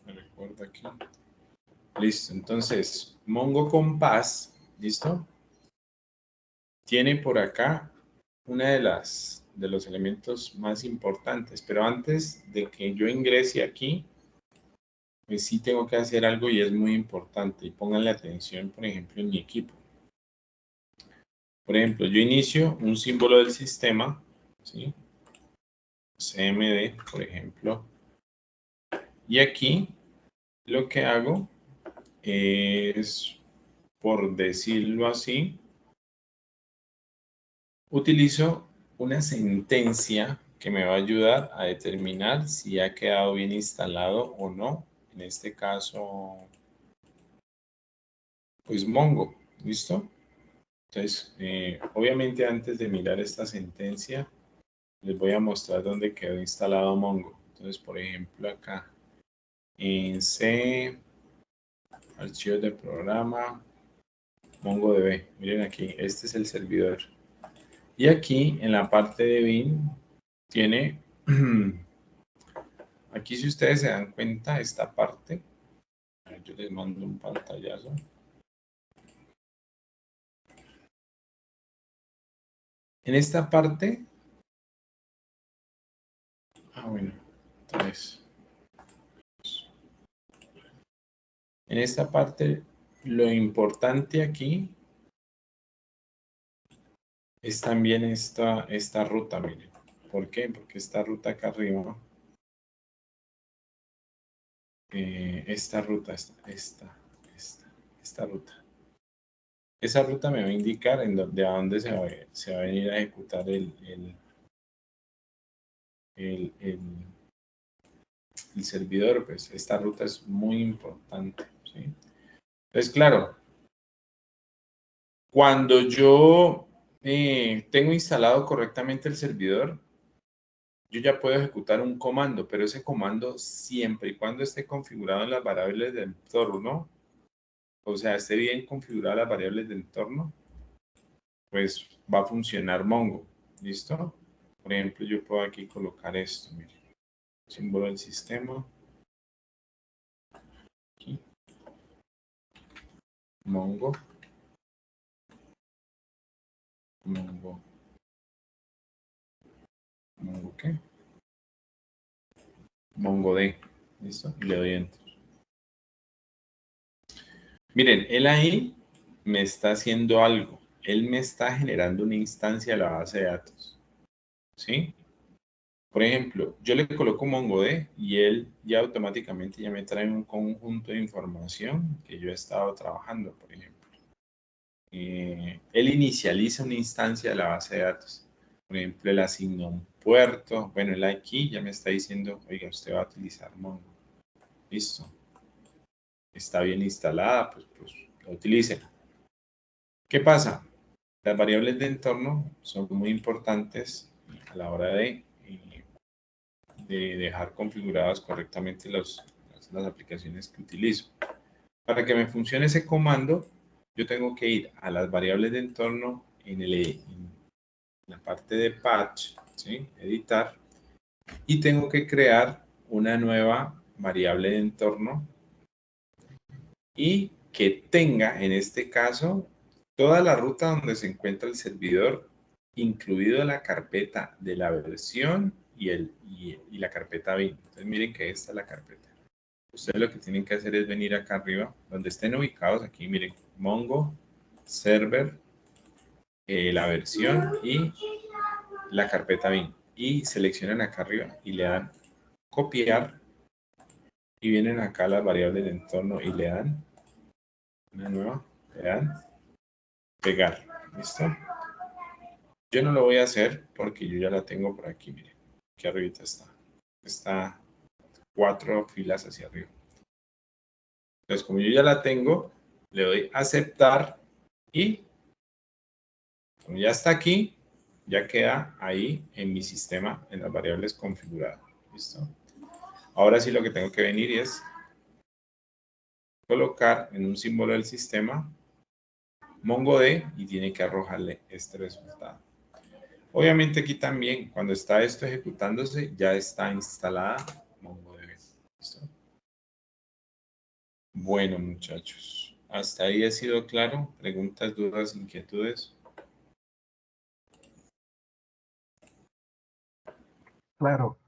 me recuerdo aquí. Listo, entonces, Mongo Compass, ¿listo? Tiene por acá una de los elementos más importantes, pero antes de que yo ingrese aquí, pues sí tengo que hacer algo y es muy importante. Y pónganle atención, por ejemplo, en mi equipo. Por ejemplo, yo inicio un símbolo del sistema, ¿sí? CMD, por ejemplo. Y aquí lo que hago es, por decirlo así, utilizo una sentencia que me va a ayudar a determinar si ha quedado bien instalado o no. En este caso, pues Mongo, ¿listo? Entonces, obviamente antes de mirar esta sentencia, les voy a mostrar dónde quedó instalado Mongo. Entonces, por ejemplo, acá en C, archivos de programa, MongoDB. Miren aquí, este es el servidor. Y aquí en la parte de bin tiene, aquí si ustedes se dan cuenta, esta parte, yo les mando un pantallazo. En esta parte, bueno, entonces, en esta parte, lo importante aquí es también esta ruta, miren. ¿Por qué? Porque esta ruta acá arriba, esta ruta, esta ruta. Esa ruta me va a indicar de a dónde se va a venir a ejecutar el servidor. Pues esta ruta es muy importante, ¿sí? Entonces, claro, cuando yo tengo instalado correctamente el servidor, yo ya puedo ejecutar un comando, pero ese comando siempre y cuando esté configurado en las variables del entorno, o sea, esté bien configurada las variables del entorno, pues va a funcionar Mongo. ¿Listo? Por ejemplo, yo puedo aquí colocar esto, mire, símbolo del sistema. Aquí. Mongo. Mongo. ¿Mongo qué? MongoD. ¿Listo? Y le doy Enter. Miren, él ahí me está haciendo algo. Él me está generando una instancia de la base de datos. ¿Sí? Por ejemplo, yo le coloco MongoD y él ya automáticamente ya me trae un conjunto de información que yo he estado trabajando, por ejemplo. Él inicializa una instancia de la base de datos. Por ejemplo, él asigna un puerto. Bueno, él aquí ya me está diciendo, oiga, usted va a utilizar Mongo. Listo. Está bien instalada, pues la utilicen. ¿Qué pasa? Las variables de entorno son muy importantes a la hora de dejar configuradas correctamente las aplicaciones que utilizo. Para que me funcione ese comando, yo tengo que ir a las variables de entorno en la parte de patch, ¿sí? Editar, y tengo que crear una nueva variable de entorno y que tenga, en este caso, toda la ruta donde se encuentra el servidor, incluido la carpeta de la versión y la carpeta bin. Entonces miren que esta es la carpeta. Ustedes lo que tienen que hacer es venir acá arriba, donde estén ubicados, aquí miren, Mongo, Server, la versión y la carpeta bin. Y seleccionan acá arriba y le dan copiar y vienen acá las variables de entorno y le dan una nueva, le dan pegar. ¿Listo? Yo no lo voy a hacer porque yo ya la tengo por aquí, miren. Aquí arribita está. Está 4 filas hacia arriba. Entonces, como yo ya la tengo, le doy aceptar y como ya está aquí, ya queda ahí en mi sistema, en las variables configuradas. ¿Listo? Ahora sí lo que tengo que venir es colocar en un símbolo del sistema MongoD y tiene que arrojarle este resultado. Obviamente aquí también, cuando está esto ejecutándose, ya está instalada MongoDB. ¿Listo? Bueno, muchachos, hasta ahí ha sido claro. ¿Preguntas, dudas, inquietudes? Claro.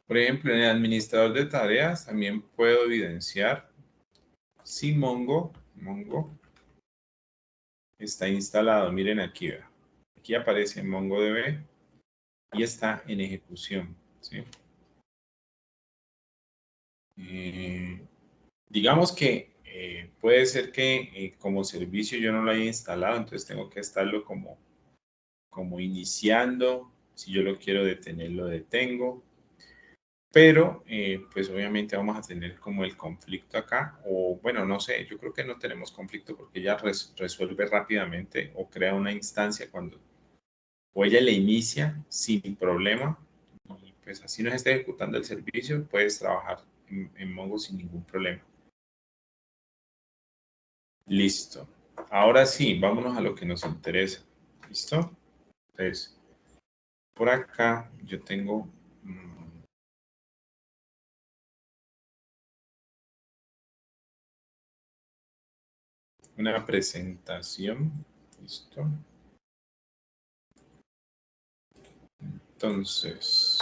Por ejemplo, en el administrador de tareas también puedo evidenciar si Mongo está instalado. Miren aquí, ¿verdad? Aquí aparece MongoDB y está en ejecución. ¿Sí? Digamos que puede ser que como servicio yo no lo haya instalado, entonces tengo que estarlo como iniciando. Si yo lo quiero detener, lo detengo. Pero, pues obviamente vamos a tener como el conflicto acá, o bueno, no sé, yo creo que no tenemos conflicto porque ella resuelve rápidamente o crea una instancia cuando, o ella le inicia sin problema, y pues así no esté ejecutando el servicio, puedes trabajar en Mongo sin ningún problema. Listo. Ahora sí, vámonos a lo que nos interesa. ¿Listo? Entonces, por acá yo tengo una presentación. ¿Listo? Entonces,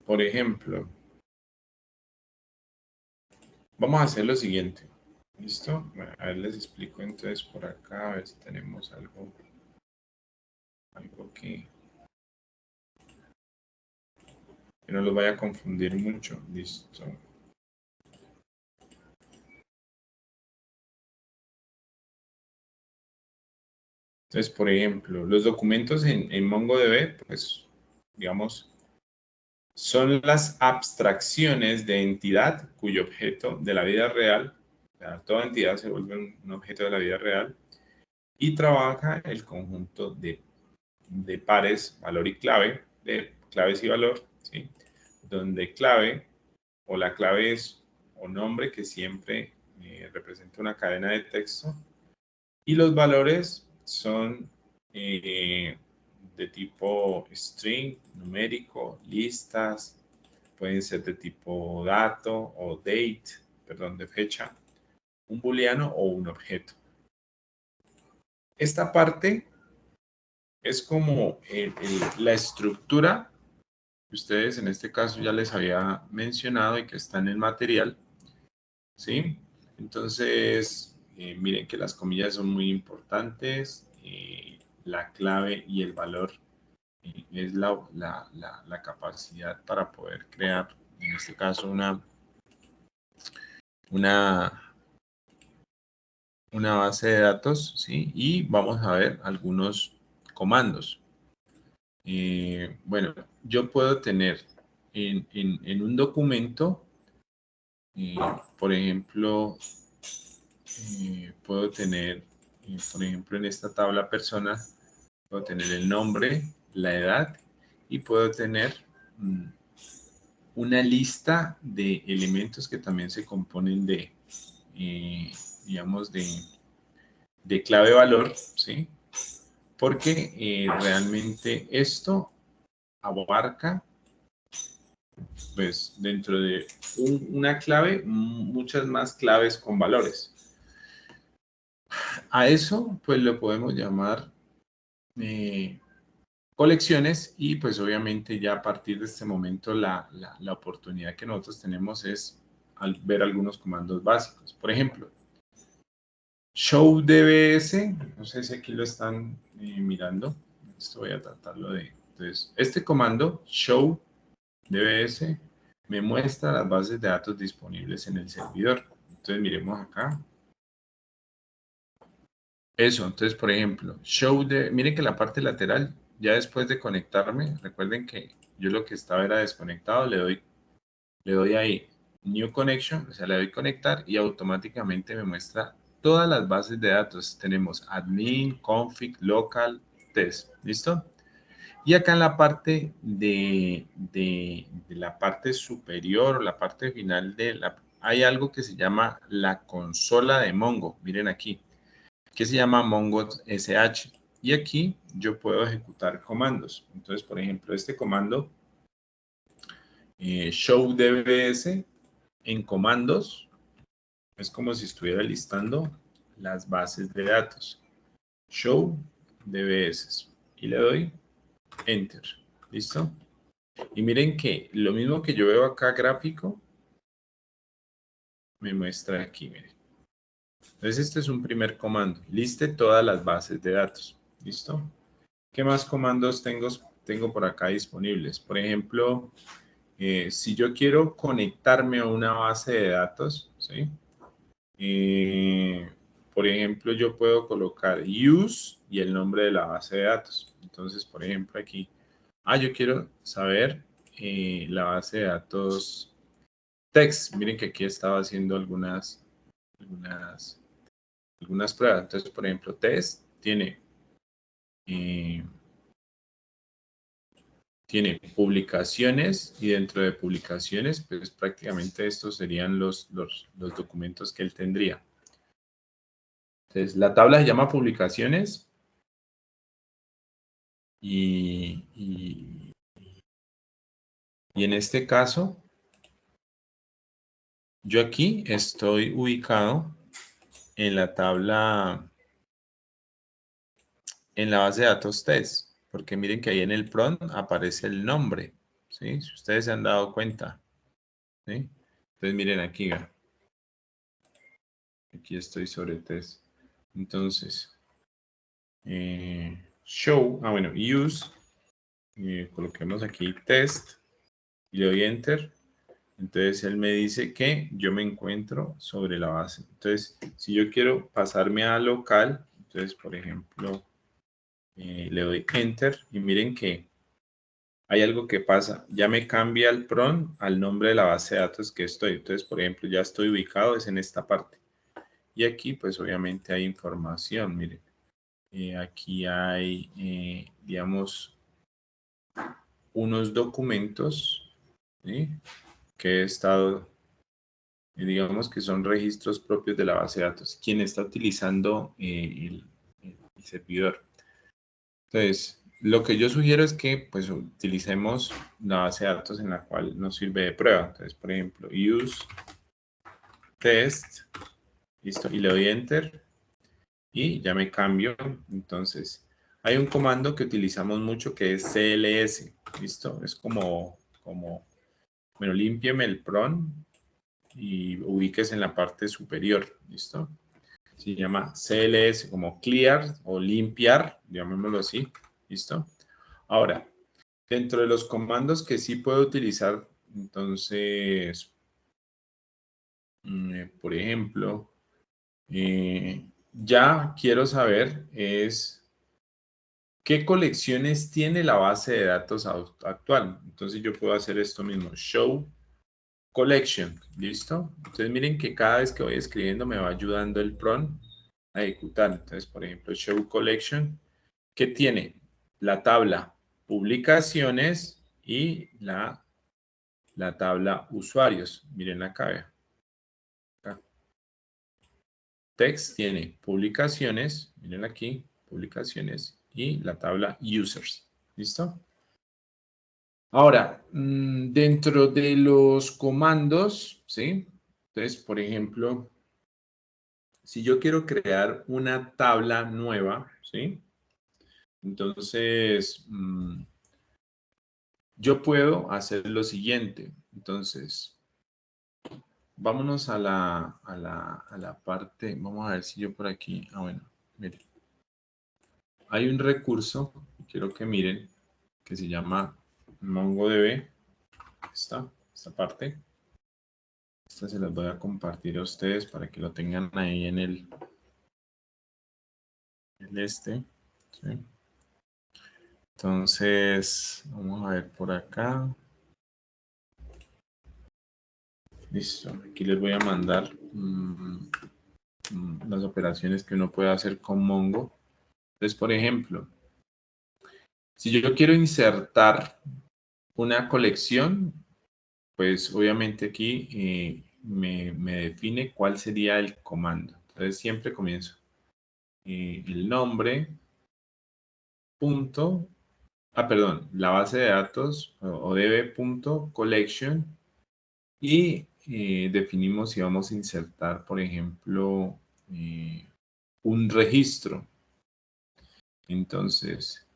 por ejemplo, vamos a hacer lo siguiente. ¿Listo? Bueno, a ver, les explico entonces por acá, a ver si tenemos algo que no los vaya a confundir mucho. Listo. Entonces, por ejemplo, los documentos en MongoDB, pues, digamos, son las abstracciones de entidad cuyo objeto de la vida real, o sea, toda entidad se vuelve un objeto de la vida real, y trabaja el conjunto de pares, valor y clave, de claves y valor, ¿sí? Donde clave o la clave es o nombre que siempre representa una cadena de texto y los valores son de tipo string, numérico, listas, pueden ser de tipo dato o date, perdón, de fecha, un booleano o un objeto. Esta parte es como la estructura que ustedes en este caso ya les había mencionado y que está en el material, ¿sí? Entonces, miren que las comillas son muy importantes, la clave y el valor es la capacidad para poder crear, en este caso, una, una base de datos, ¿sí? Y vamos a ver algunos comandos. Bueno, yo puedo tener en un documento, por ejemplo, puedo tener, por ejemplo, en esta tabla persona, puedo tener el nombre, la edad y puedo tener una lista de elementos que también se componen de, digamos, de clave valor, ¿sí? Porque realmente esto abarca, pues, dentro de una clave, muchas más claves con valores. A eso, pues, lo podemos llamar colecciones y, pues, obviamente ya a partir de este momento la oportunidad que nosotros tenemos es al ver algunos comandos básicos. Por ejemplo, show dbs, no sé si aquí lo están mirando, esto voy a tratarlo de, entonces, este comando show dbs me muestra las bases de datos disponibles en el servidor. Entonces miremos acá. Eso, entonces por ejemplo, miren que la parte lateral, ya después de conectarme, recuerden que yo lo que estaba era desconectado, le doy ahí New Connection, o sea, le doy conectar y automáticamente me muestra todas las bases de datos. Tenemos admin, config, local, test. ¿Listo? Y acá en la parte de la parte superior o la parte final hay algo que se llama la consola de Mongo. Miren aquí, que se llama Mongo SH. Y aquí yo puedo ejecutar comandos. Entonces, por ejemplo, este comando show dbs en comandos es como si estuviera listando las bases de datos. Show dbs y le doy enter. ¿Listo? Y miren que lo mismo que yo veo acá gráfico me muestra aquí, miren. Entonces este es un primer comando. Liste todas las bases de datos. ¿Listo? ¿Qué más comandos tengo por acá disponibles? Por ejemplo, si yo quiero conectarme a una base de datos, ¿sí? Por ejemplo, yo puedo colocar use y el nombre de la base de datos. Entonces, por ejemplo, aquí, yo quiero saber la base de datos text. Miren que aquí estaba haciendo algunas pruebas. Entonces, por ejemplo, test eh, tiene publicaciones y dentro de publicaciones, pues prácticamente estos serían los documentos que él tendría. Entonces, la tabla se llama publicaciones y en este caso, yo aquí estoy ubicado en la tabla, en la base de datos test, porque miren que ahí en el prompt aparece el nombre, ¿sí? Si ustedes se han dado cuenta, ¿sí? Entonces miren aquí, aquí estoy sobre test. Entonces, show, bueno, use, coloquemos aquí test y le doy enter. Entonces él me dice que yo me encuentro sobre la base. Entonces, si yo quiero pasarme a local, entonces, por ejemplo, le doy enter y miren que hay algo que pasa. Ya me cambia el prompt al nombre de la base de datos que estoy. Entonces, por ejemplo, ya estoy ubicado, es en esta parte. Y aquí, pues, obviamente hay información, miren. aquí hay, digamos, unos documentos, ¿sí? Que he estado, digamos que son registros propios de la base de datos. ¿Quién está utilizando el servidor? Entonces, lo que yo sugiero es que pues utilicemos la base de datos en la cual nos sirve de prueba. Entonces, por ejemplo, use test, listo, y le doy enter y ya me cambio. Entonces, hay un comando que utilizamos mucho que es cls, listo, es como bueno, límpieme el PRON y ubiques en la parte superior, listo. Se llama cls como clear o limpiar, llamémoslo así, listo. Ahora, dentro de los comandos que sí puedo utilizar, entonces, por ejemplo, ya quiero saber es qué colecciones tiene la base de datos actual. Entonces yo puedo hacer esto mismo, show collection, ¿listo? Entonces miren que cada vez que voy escribiendo me va ayudando el prompt a ejecutar. Entonces, por ejemplo, show collection, ¿qué tiene? La tabla publicaciones y la tabla usuarios. Miren acá, vea. Acá. Text tiene publicaciones, miren aquí, publicaciones y la tabla users. ¿Listo? Ahora, dentro de los comandos, ¿sí? Entonces, por ejemplo, si yo quiero crear una tabla nueva, ¿sí? Entonces, yo puedo hacer lo siguiente. Entonces, vámonos a la parte, vamos a ver si yo por aquí, bueno, miren. Hay un recurso, quiero que miren, que se llama MongoDB. Esta parte. Esta se las voy a compartir a ustedes para que lo tengan ahí en el ¿sí? Entonces, vamos a ver por acá. Listo, aquí les voy a mandar las operaciones que uno puede hacer con Mongo. Entonces, por ejemplo, si yo quiero insertar una colección, pues obviamente aquí me define cuál sería el comando. Entonces siempre comienzo el nombre, punto, perdón, la base de datos o db.collection y definimos si vamos a insertar, por ejemplo, un registro. Entonces,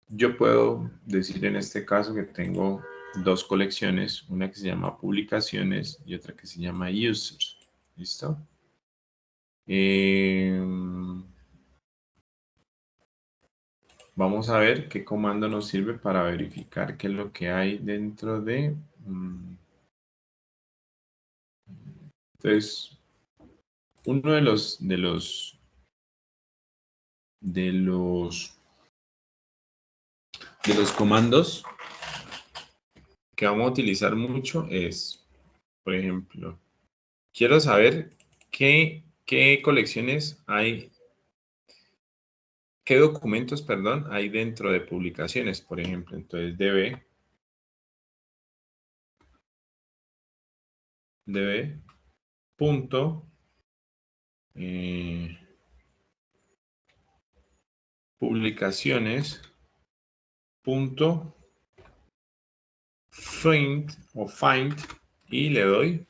yo puedo decir en este caso que tengo dos colecciones, una que se llama publicaciones y otra que se llama users. ¿Listo? Vamos a ver qué comando nos sirve para verificar qué es lo que hay dentro de... Entonces, uno de los comandos que vamos a utilizar mucho es, por ejemplo, quiero saber qué colecciones hay, qué documentos, perdón, hay dentro de publicaciones, por ejemplo. Entonces, db punto publicaciones punto find y le doy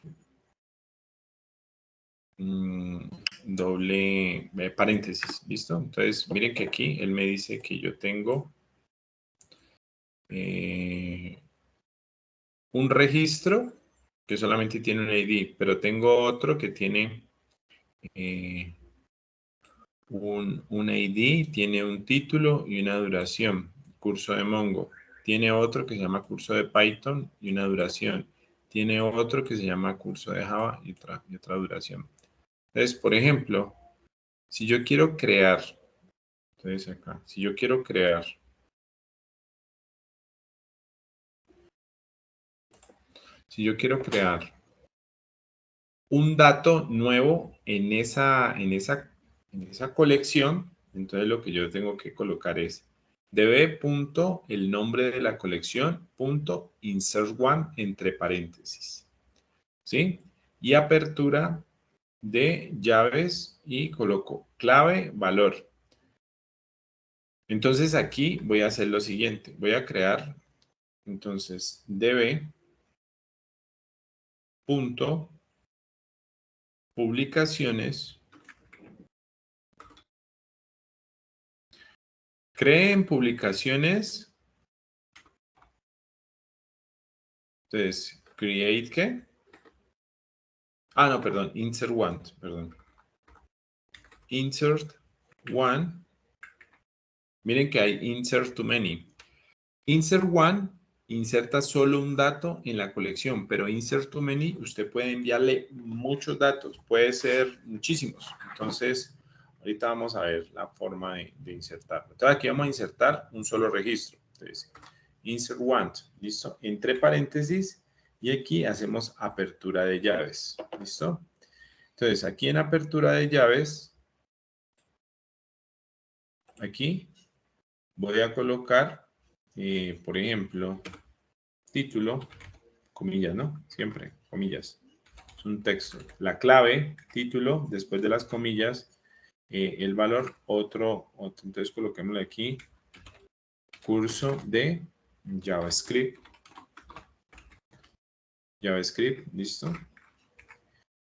doble paréntesis, ¿listo? Entonces, miren que aquí él me dice que yo tengo un registro que solamente tiene un ID, pero tengo otro que tiene un ID, tiene un título y una duración, curso de Mongo. Tiene otro que se llama curso de Python y una duración. Tiene otro que se llama curso de Java y otra duración. Entonces, por ejemplo, si yo quiero crear, entonces acá, si yo quiero crear un dato nuevo en esa en esa colección, entonces lo que yo tengo que colocar es db. El nombre de la colección, punto, insert one, entre paréntesis, ¿sí? Y apertura de llaves y coloco clave, valor. Entonces aquí voy a hacer lo siguiente, voy a crear, entonces, db. Publicaciones. Creen publicaciones. Entonces, create ¿qué? Ah, no, perdón, insert one, perdón. Insert one. Miren que hay insert too many. Insert one inserta solo un dato en la colección, pero insert too many, usted puede enviarle muchos datos, puede ser muchísimos. Entonces, ahorita vamos a ver la forma de insertarlo. Entonces, aquí vamos a insertar un solo registro. Entonces, insert one, ¿listo? Entre paréntesis, y aquí hacemos apertura de llaves, ¿listo? Entonces, aquí en apertura de llaves, aquí voy a colocar, por ejemplo, título, comillas, ¿no? Siempre, comillas. Es un texto. La clave, título, después de las comillas, el valor, otro. Entonces, coloquémosle aquí, curso de JavaScript. JavaScript, listo.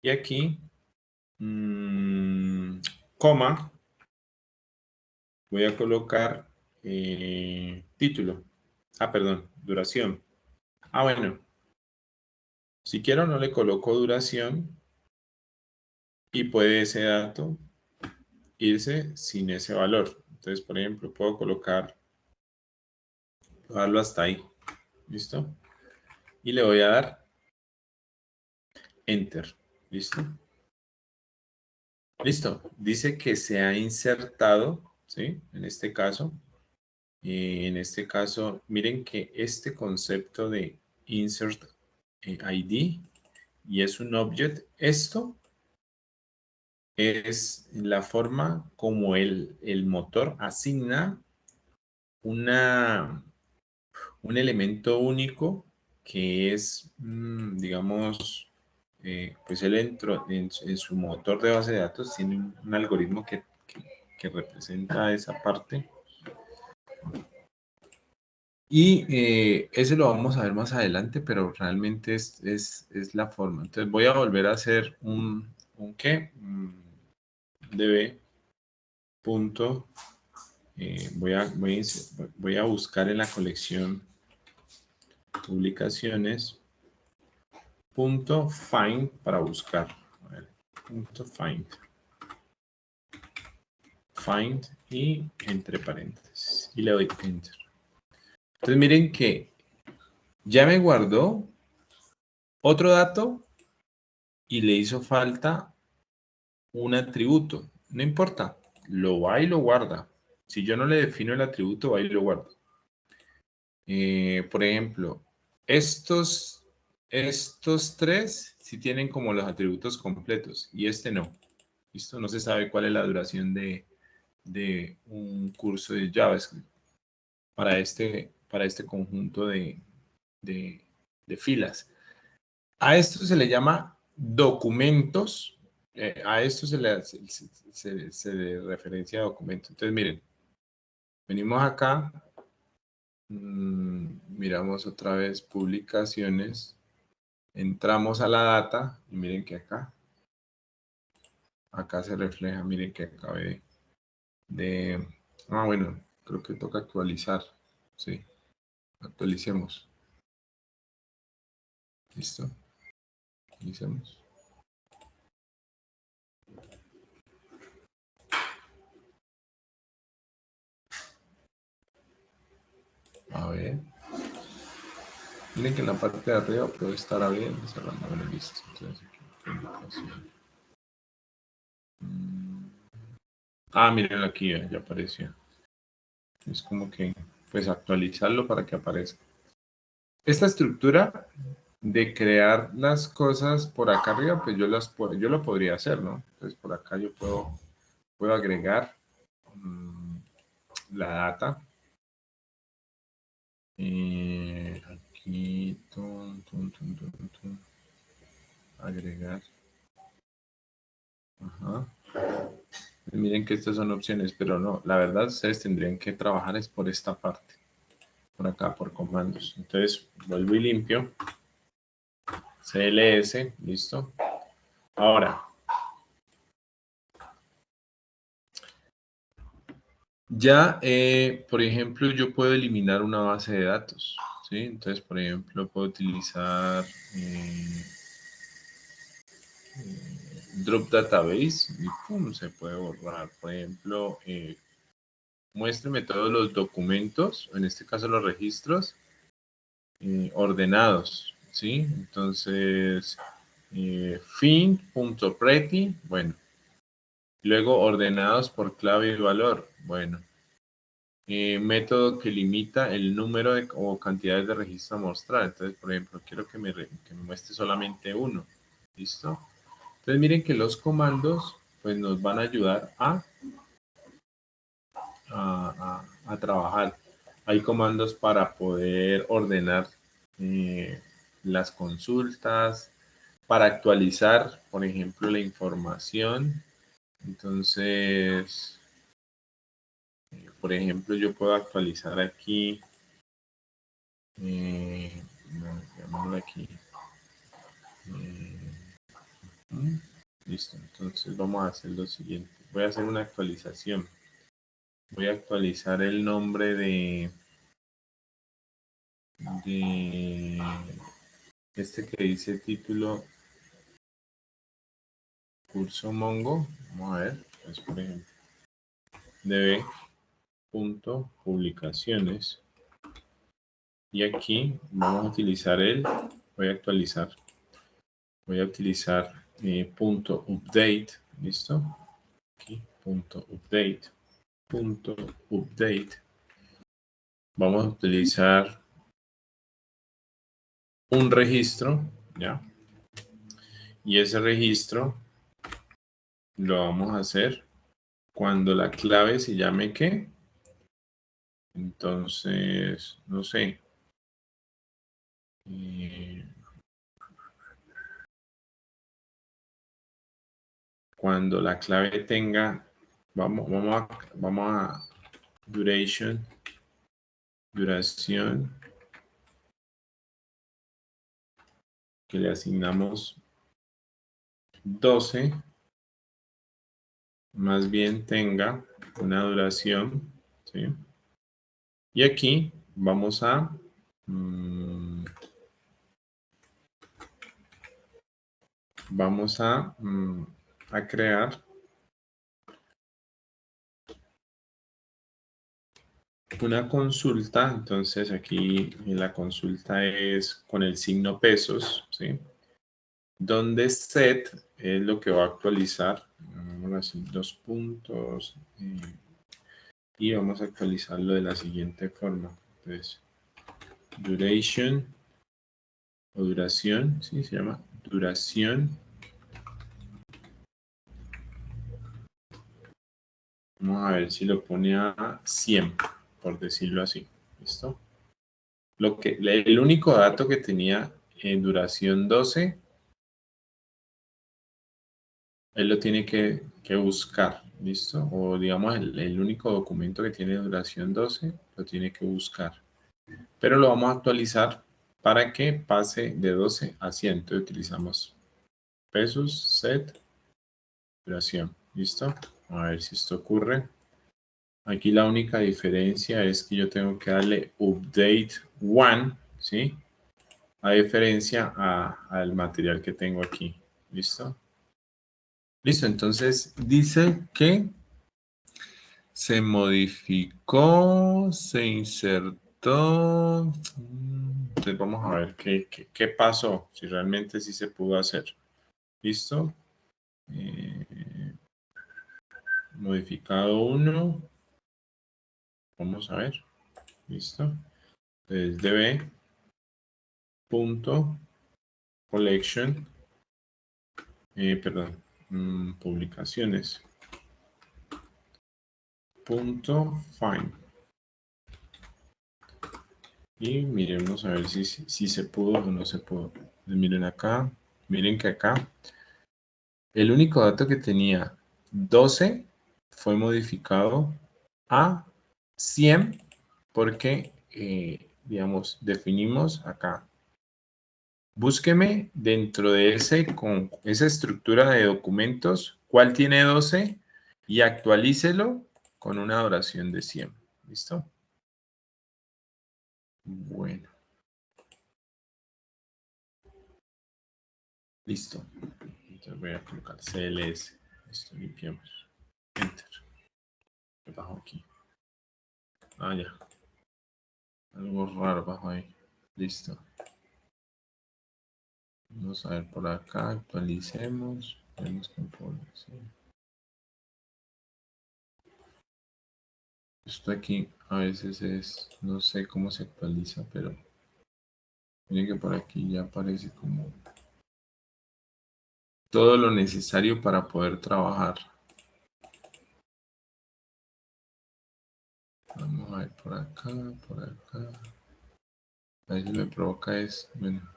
Y aquí, coma, voy a colocar título. Ah, perdón, duración. Ah, bueno. Si quiero, no le coloco duración y puede ese dato irse sin ese valor. Entonces, por ejemplo, puedo darlo hasta ahí. ¿Listo? Y le voy a dar Enter. ¿Listo? Listo. Dice que se ha insertado, ¿sí? En este caso. Miren que este concepto de Insert ID y es un object, esto es la forma como el motor asigna un elemento único que es, digamos, pues él entró en su motor de base de datos, tiene un algoritmo que representa esa parte. Y ese lo vamos a ver más adelante, pero realmente es la forma. Entonces voy a volver a hacer un ¿qué? db. Voy a buscar en la colección publicaciones .find para buscar. A ver, find y entre paréntesis y le doy enter. Entonces miren que ya me guardó otro dato y le hizo falta un atributo. No importa, lo va y lo guarda. Si yo no le defino el atributo, va y lo guarda. Por ejemplo, estos tres sí tienen como los atributos completos y este no. ¿Listo? No se sabe cuál es la duración de un curso de JavaScript para este conjunto de filas. A esto se le llama documentos. A esto se le referencia a documentos. Entonces, miren, venimos acá, miramos otra vez publicaciones, entramos a la data y miren que acá se refleja, miren que acabé bueno, creo que toca actualizar. Sí, actualicemos. ¿Listo? Actualicemos. A ver. Miren que en la parte de arriba puede estar bien. Bueno, listo. Entonces, aquí, miren aquí, ya apareció. Es como que, pues, actualizarlo para que aparezca. Esta estructura de crear las cosas por acá arriba, pues yo lo podría hacer, ¿no? Entonces por acá yo puedo puedo agregar la data. Aquí, agregar. Ajá. Miren que estas son opciones, pero no, la verdad ustedes tendrían que trabajar es por esta parte, por acá, por comandos. Entonces, vuelvo y limpio. CLS, listo. Ahora, ya, por ejemplo, yo puedo eliminar una base de datos, ¿sí? Entonces, por ejemplo, puedo utilizar drop database y pum, se puede borrar. Por ejemplo, muéstreme todos los documentos, en este caso los registros, ordenados, ¿sí? Entonces, fin.pretty, bueno. Luego, ordenados por clave y valor, bueno. Método que limita el número o cantidades de registro a mostrar. Entonces, por ejemplo, quiero que me muestre solamente uno. ¿Listo? Entonces, miren que los comandos pues nos van a ayudar a trabajar. Hay comandos para poder ordenar las consultas, para actualizar, por ejemplo, la información. Entonces, por ejemplo, yo puedo actualizar aquí, llamémoslo aquí. Listo, entonces vamos a hacer lo siguiente. Voy a hacer una actualización. Voy a actualizar el nombre de este que dice título curso Mongo. Vamos a ver, pues, por ejemplo, db.publicaciones. Y aquí vamos a utilizar voy a actualizar. Voy a utilizar punto update, ¿listo? Aquí, punto update. Punto update. Vamos a utilizar un registro, ¿ya? Y ese registro lo vamos a hacer cuando la clave se llame ¿qué? Entonces, no sé. Cuando la clave tenga, vamos a duración, que le asignamos 12, más bien tenga una duración, ¿sí? Y aquí vamos a crear una consulta. Entonces aquí la consulta es con el signo pesos, ¿sí? Donde set es lo que va a actualizar, así, 2 puntos, y vamos a actualizarlo de la siguiente forma. Entonces, duration o duración, ¿sí? Se llama duración. Vamos a ver si lo pone a 100, por decirlo así. ¿Listo? El único dato que tenía en duración 12, él lo tiene que buscar, ¿listo? O digamos, el único documento que tiene duración 12, lo tiene que buscar. Pero lo vamos a actualizar para que pase de 12 a 100. Entonces utilizamos pesos, set, duración, ¿listo? A ver si esto ocurre. Aquí la única diferencia es que yo tengo que darle update 1, ¿sí? A diferencia al material que tengo aquí. ¿Listo? Listo, entonces dice que se modificó, se insertó. Entonces vamos a ver qué pasó, si realmente sí se pudo hacer. ¿Listo? Modificado 1. Vamos a ver. ¿Listo? Entonces db punto collection, perdón, publicaciones. punto find. Y miremos a ver si se pudo o no se pudo. Miren acá, miren que acá el único dato que tenía 12 fue modificado a 100 porque, digamos, definimos acá. Búsqueme dentro de con esa estructura de documentos cuál tiene 12 y actualícelo con una duración de 100. ¿Listo? Bueno. Listo. Entonces voy a colocar CLS. Listo, limpiamos. Enter. ¿Qué bajo aquí? Ah, ya. Algo raro bajo ahí. Listo. Vamos a ver por acá. Actualicemos. Vemos que sí. Esto aquí a veces es, no sé cómo se actualiza, pero miren que por aquí ya aparece como todo lo necesario para poder trabajar. Vamos a ver por acá, por acá. A veces me provoca es, bueno.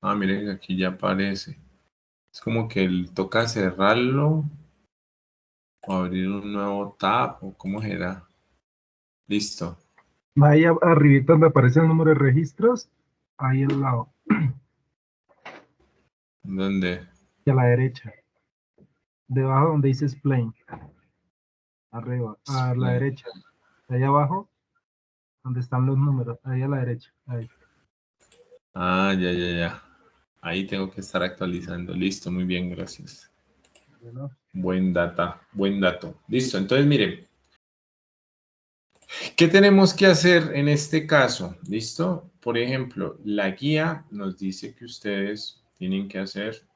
Ah, miren que aquí ya aparece. Es como que toca cerrarlo o abrir un nuevo tab o cómo será. Listo. Ahí arribita donde aparece el número de registros, ahí al lado, ¿Dónde? y a la derecha, debajo donde dice explain, arriba, a la derecha, ahí abajo, donde están los números, ahí a la derecha, ahí. Ah, ya, ya, ya. Ahí tengo que estar actualizando. Listo, muy bien, gracias. Bueno, Buen dato. Listo, entonces miren, ¿qué tenemos que hacer en este caso? ¿Listo? Por ejemplo, la guía nos dice que ustedes tienen que hacer,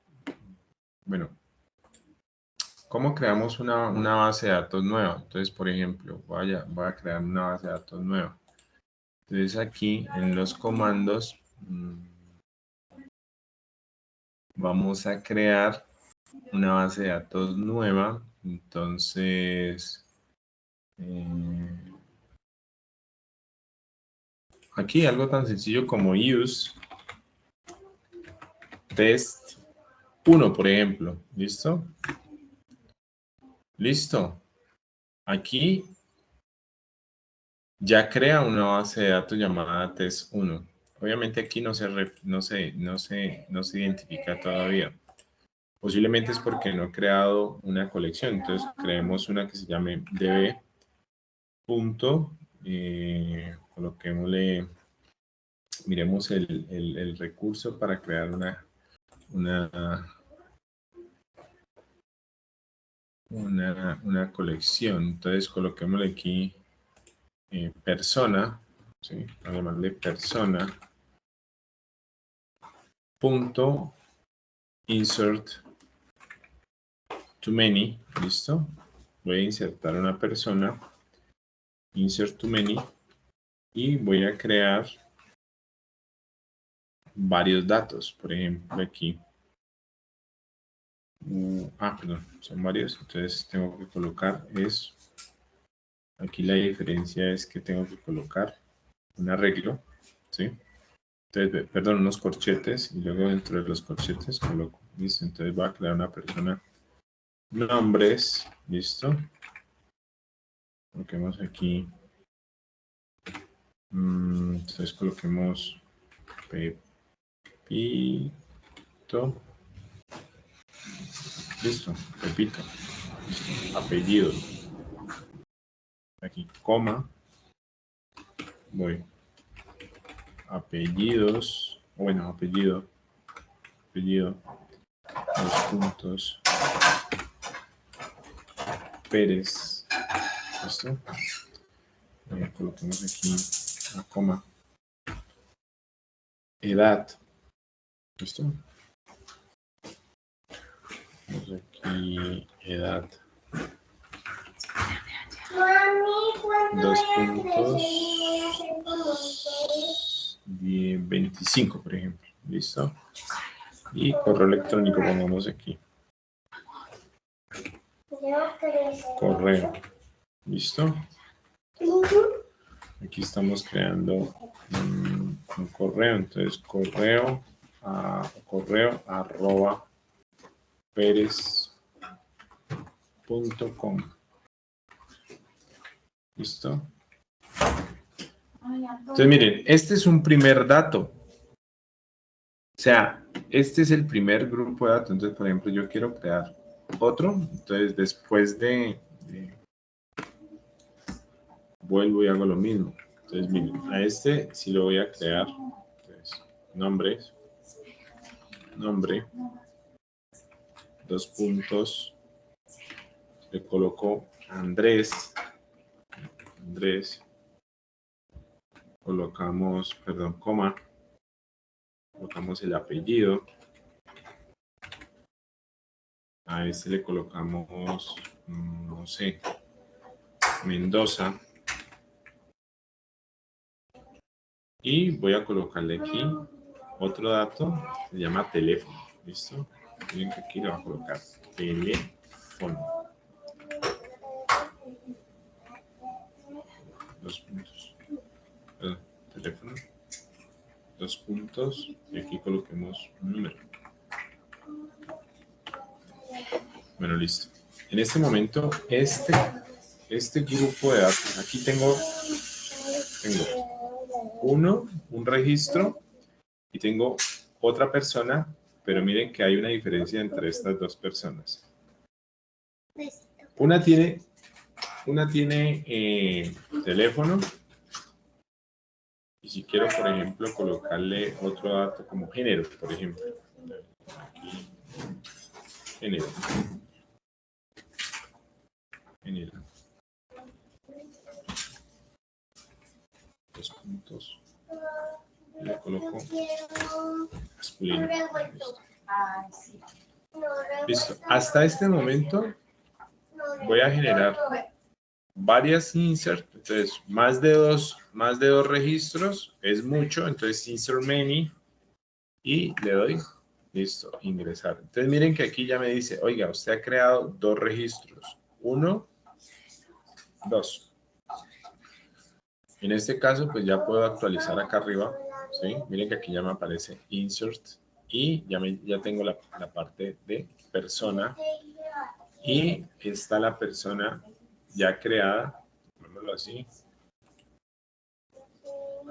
bueno, ¿cómo creamos una base de datos nueva? Entonces, por ejemplo, voy a crear una base de datos nueva. Entonces aquí en los comandos vamos a crear una base de datos nueva. Entonces, aquí algo tan sencillo como use test 1, por ejemplo. ¿Listo? Listo. Aquí ya crea una base de datos llamada test1. Obviamente aquí no se identifica todavía. Posiblemente es porque no he creado una colección. Entonces creemos una que se llame db. Coloquémosle, miremos el recurso para crear una colección. Entonces coloquémosle aquí persona, ¿sí? Voy a llamarle persona punto insert to many, listo. Voy a insertar una persona, insert to many, y voy a crear varios datos. Por ejemplo, aquí. Perdón, son varios. Entonces tengo que colocar aquí la diferencia es que tengo que colocar un arreglo, ¿sí? Entonces, perdón, unos corchetes y luego dentro de los corchetes coloco, ¿listo? Entonces voy a crear una persona, nombres, ¿listo? Coloquemos aquí, entonces coloquemos Pepito, listo, Pepito, listo. Apellido, aquí coma, voy, apellidos, bueno, apellido, dos puntos, Pérez, listo, coloquemos aquí una coma, edad, listo, vamos aquí, edad, dos puntos, 25, por ejemplo, listo, y correo electrónico pongamos aquí, correo, ¿Listo? Aquí estamos creando un correo, entonces correo arroba perez.com. ¿Listo? Entonces miren, este es un primer dato. O sea, este es el primer grupo de datos. Entonces, por ejemplo, yo quiero crear otro. Entonces, después vuelvo y hago lo mismo. Entonces, miren, a este sí lo voy a crear. Entonces, nombre, 2 puntos. Le coloco Andrés. Colocamos, perdón, coma. Colocamos el apellido. A este le colocamos, no sé, Mendoza. Y voy a colocarle aquí otro dato, se llama teléfono. ¿Listo? Miren que aquí le voy a colocar teléfono. 2 puntos. Perdón, teléfono. 2 puntos. Y aquí coloquemos un número. Bueno, listo. En este momento, este grupo de datos, aquí tengo un registro y tengo otra persona, pero miren que hay una diferencia entre estas dos personas. Una tiene teléfono, y si quiero, por ejemplo, colocarle otro dato como género, por ejemplo. Aquí, género. 2 puntos. Y le coloco masculino. Listo. Hasta este momento voy a generar varias insert. Entonces, más de dos registros es mucho. Entonces, insert many y le doy, listo, ingresar. Entonces, miren que aquí ya me dice, oiga, usted ha creado 2 registros. 1, 2. En este caso, pues ya puedo actualizar acá arriba, ¿sí? Miren que aquí ya me aparece insert y ya tengo la parte de persona y está la persona ya creada, pongámoslo así.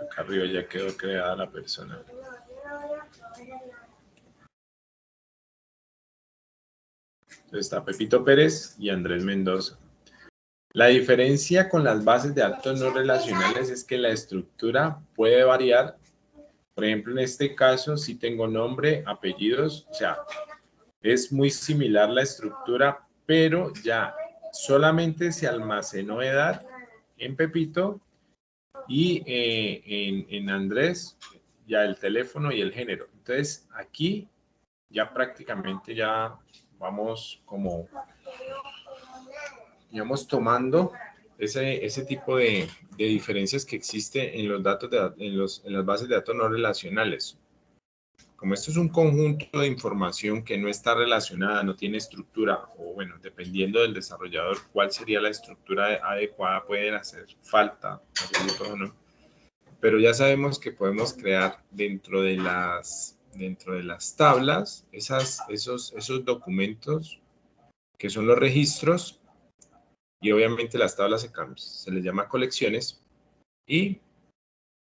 Acá arriba ya quedó creada la persona. Entonces está Pepito Pérez y Andrés Mendoza. La diferencia con las bases de datos no relacionales es que la estructura puede variar. Por ejemplo, en este caso, si tengo nombre, apellidos, o sea, es muy similar la estructura, pero ya solamente se almacenó edad en Pepito y en Andrés ya el teléfono y el género. Entonces, aquí ya prácticamente ya vamos como, digamos, tomando ese tipo de diferencias que existe en los datos en las bases de datos no relacionales. Como esto es un conjunto de información que no está relacionada, no tiene estructura, o bueno, dependiendo del desarrollador, cuál sería la estructura adecuada, pueden hacer falta, o no. Pero ya sabemos que podemos crear dentro de las tablas esos documentos que son los registros, y obviamente las tablas se les llama colecciones, y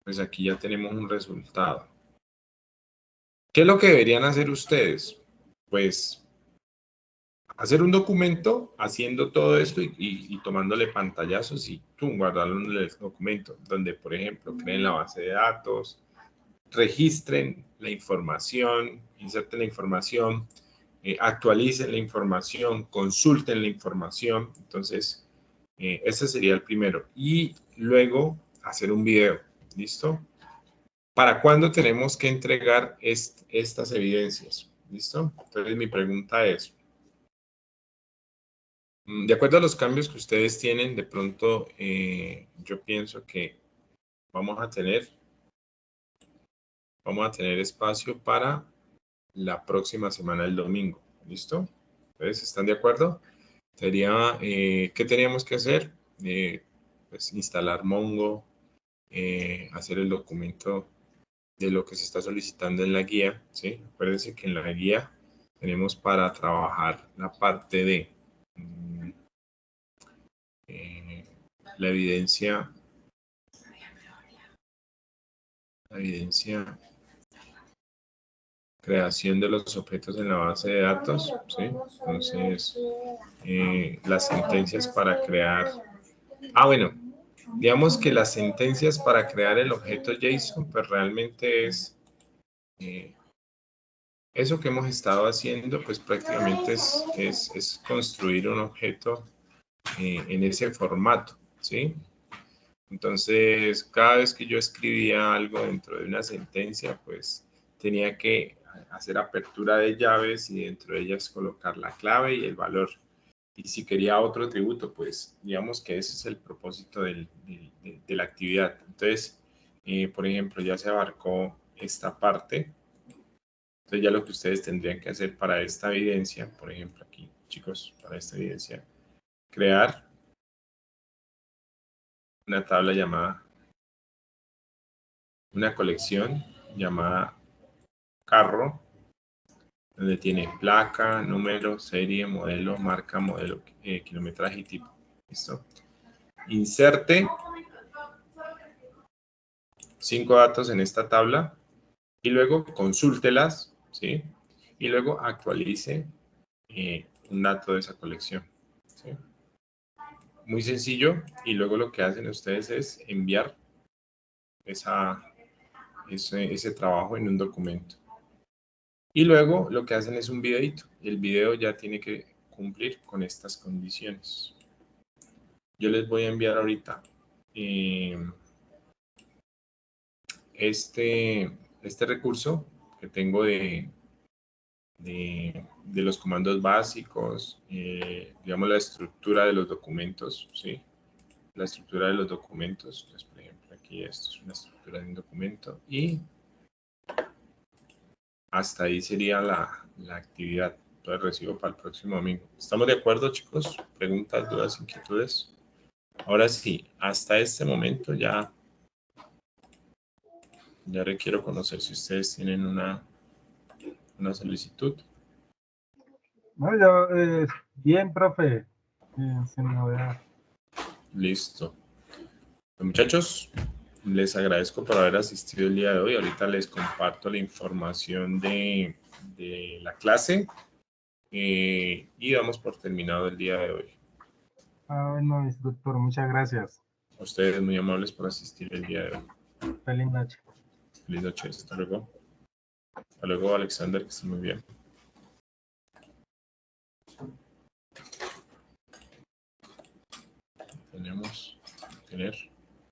pues aquí ya tenemos un resultado. ¿Qué es lo que deberían hacer ustedes? Pues hacer un documento haciendo todo esto y tomándole pantallazos y guardarlo en el documento, donde, por ejemplo, creen la base de datos, registren la información, inserten la información, actualicen la información, consulten la información. Entonces, ese sería el primero. Y luego hacer un video. ¿Listo? ¿Para cuándo tenemos que entregar estas evidencias? ¿Listo? Entonces, mi pregunta es, de acuerdo a los cambios que ustedes tienen, de pronto yo pienso que vamos a tener espacio para la próxima semana, el domingo. ¿Listo? Entonces, ¿están de acuerdo? Sería, ¿qué teníamos que hacer? pues, instalar Mongo, hacer el documento de lo que se está solicitando en la guía, ¿sí? Acuérdense que en la guía tenemos para trabajar la parte de la evidencia, creación de los objetos en la base de datos, ¿sí? Entonces, las sentencias para crear... bueno, digamos que las sentencias para crear el objeto JSON, pues realmente es... eso que hemos estado haciendo, pues prácticamente es construir un objeto en ese formato, ¿sí? Entonces, cada vez que yo escribía algo dentro de una sentencia, pues tenía que hacer apertura de llaves y dentro de ellas colocar la clave y el valor. Y si quería otro atributo, pues digamos que ese es el propósito de la actividad. Entonces, por ejemplo, ya se abarcó esta parte. Entonces ya lo que ustedes tendrían que hacer para esta evidencia, por ejemplo aquí, chicos, para esta evidencia, crear una tabla llamada, una colección llamada carro, donde tiene placa, número, serie, modelo, marca, modelo, kilometraje y tipo. ¿Listo? Inserte 5 datos en esta tabla y luego consúltelas, ¿sí? Y luego actualice un dato de esa colección, ¿sí? Muy sencillo, y luego lo que hacen ustedes es enviar ese trabajo en un documento. Y luego lo que hacen es un videito. El video ya tiene que cumplir con estas condiciones. Yo les voy a enviar ahorita este recurso que tengo de los comandos básicos, digamos la estructura de los documentos, ¿sí? La estructura de los documentos. Entonces, por ejemplo, aquí esto es una estructura de un documento y hasta ahí sería la actividad. Entonces recibo para el próximo domingo. ¿Estamos de acuerdo, chicos? ¿Preguntas, dudas, inquietudes? Ahora sí, hasta este momento ya requiero conocer si ustedes tienen una solicitud. No, ya, bien, profe. Sin novedad. Listo. Muchachos, les agradezco por haber asistido el día de hoy. Ahorita les comparto la información de la clase y damos por terminado el día de hoy. Bueno, instructor, muchas gracias. A ustedes muy amables por asistir el día de hoy. Feliz noche. Feliz noche. Hasta luego. Hasta luego, Alexander, que esté muy bien. Tenemos que tener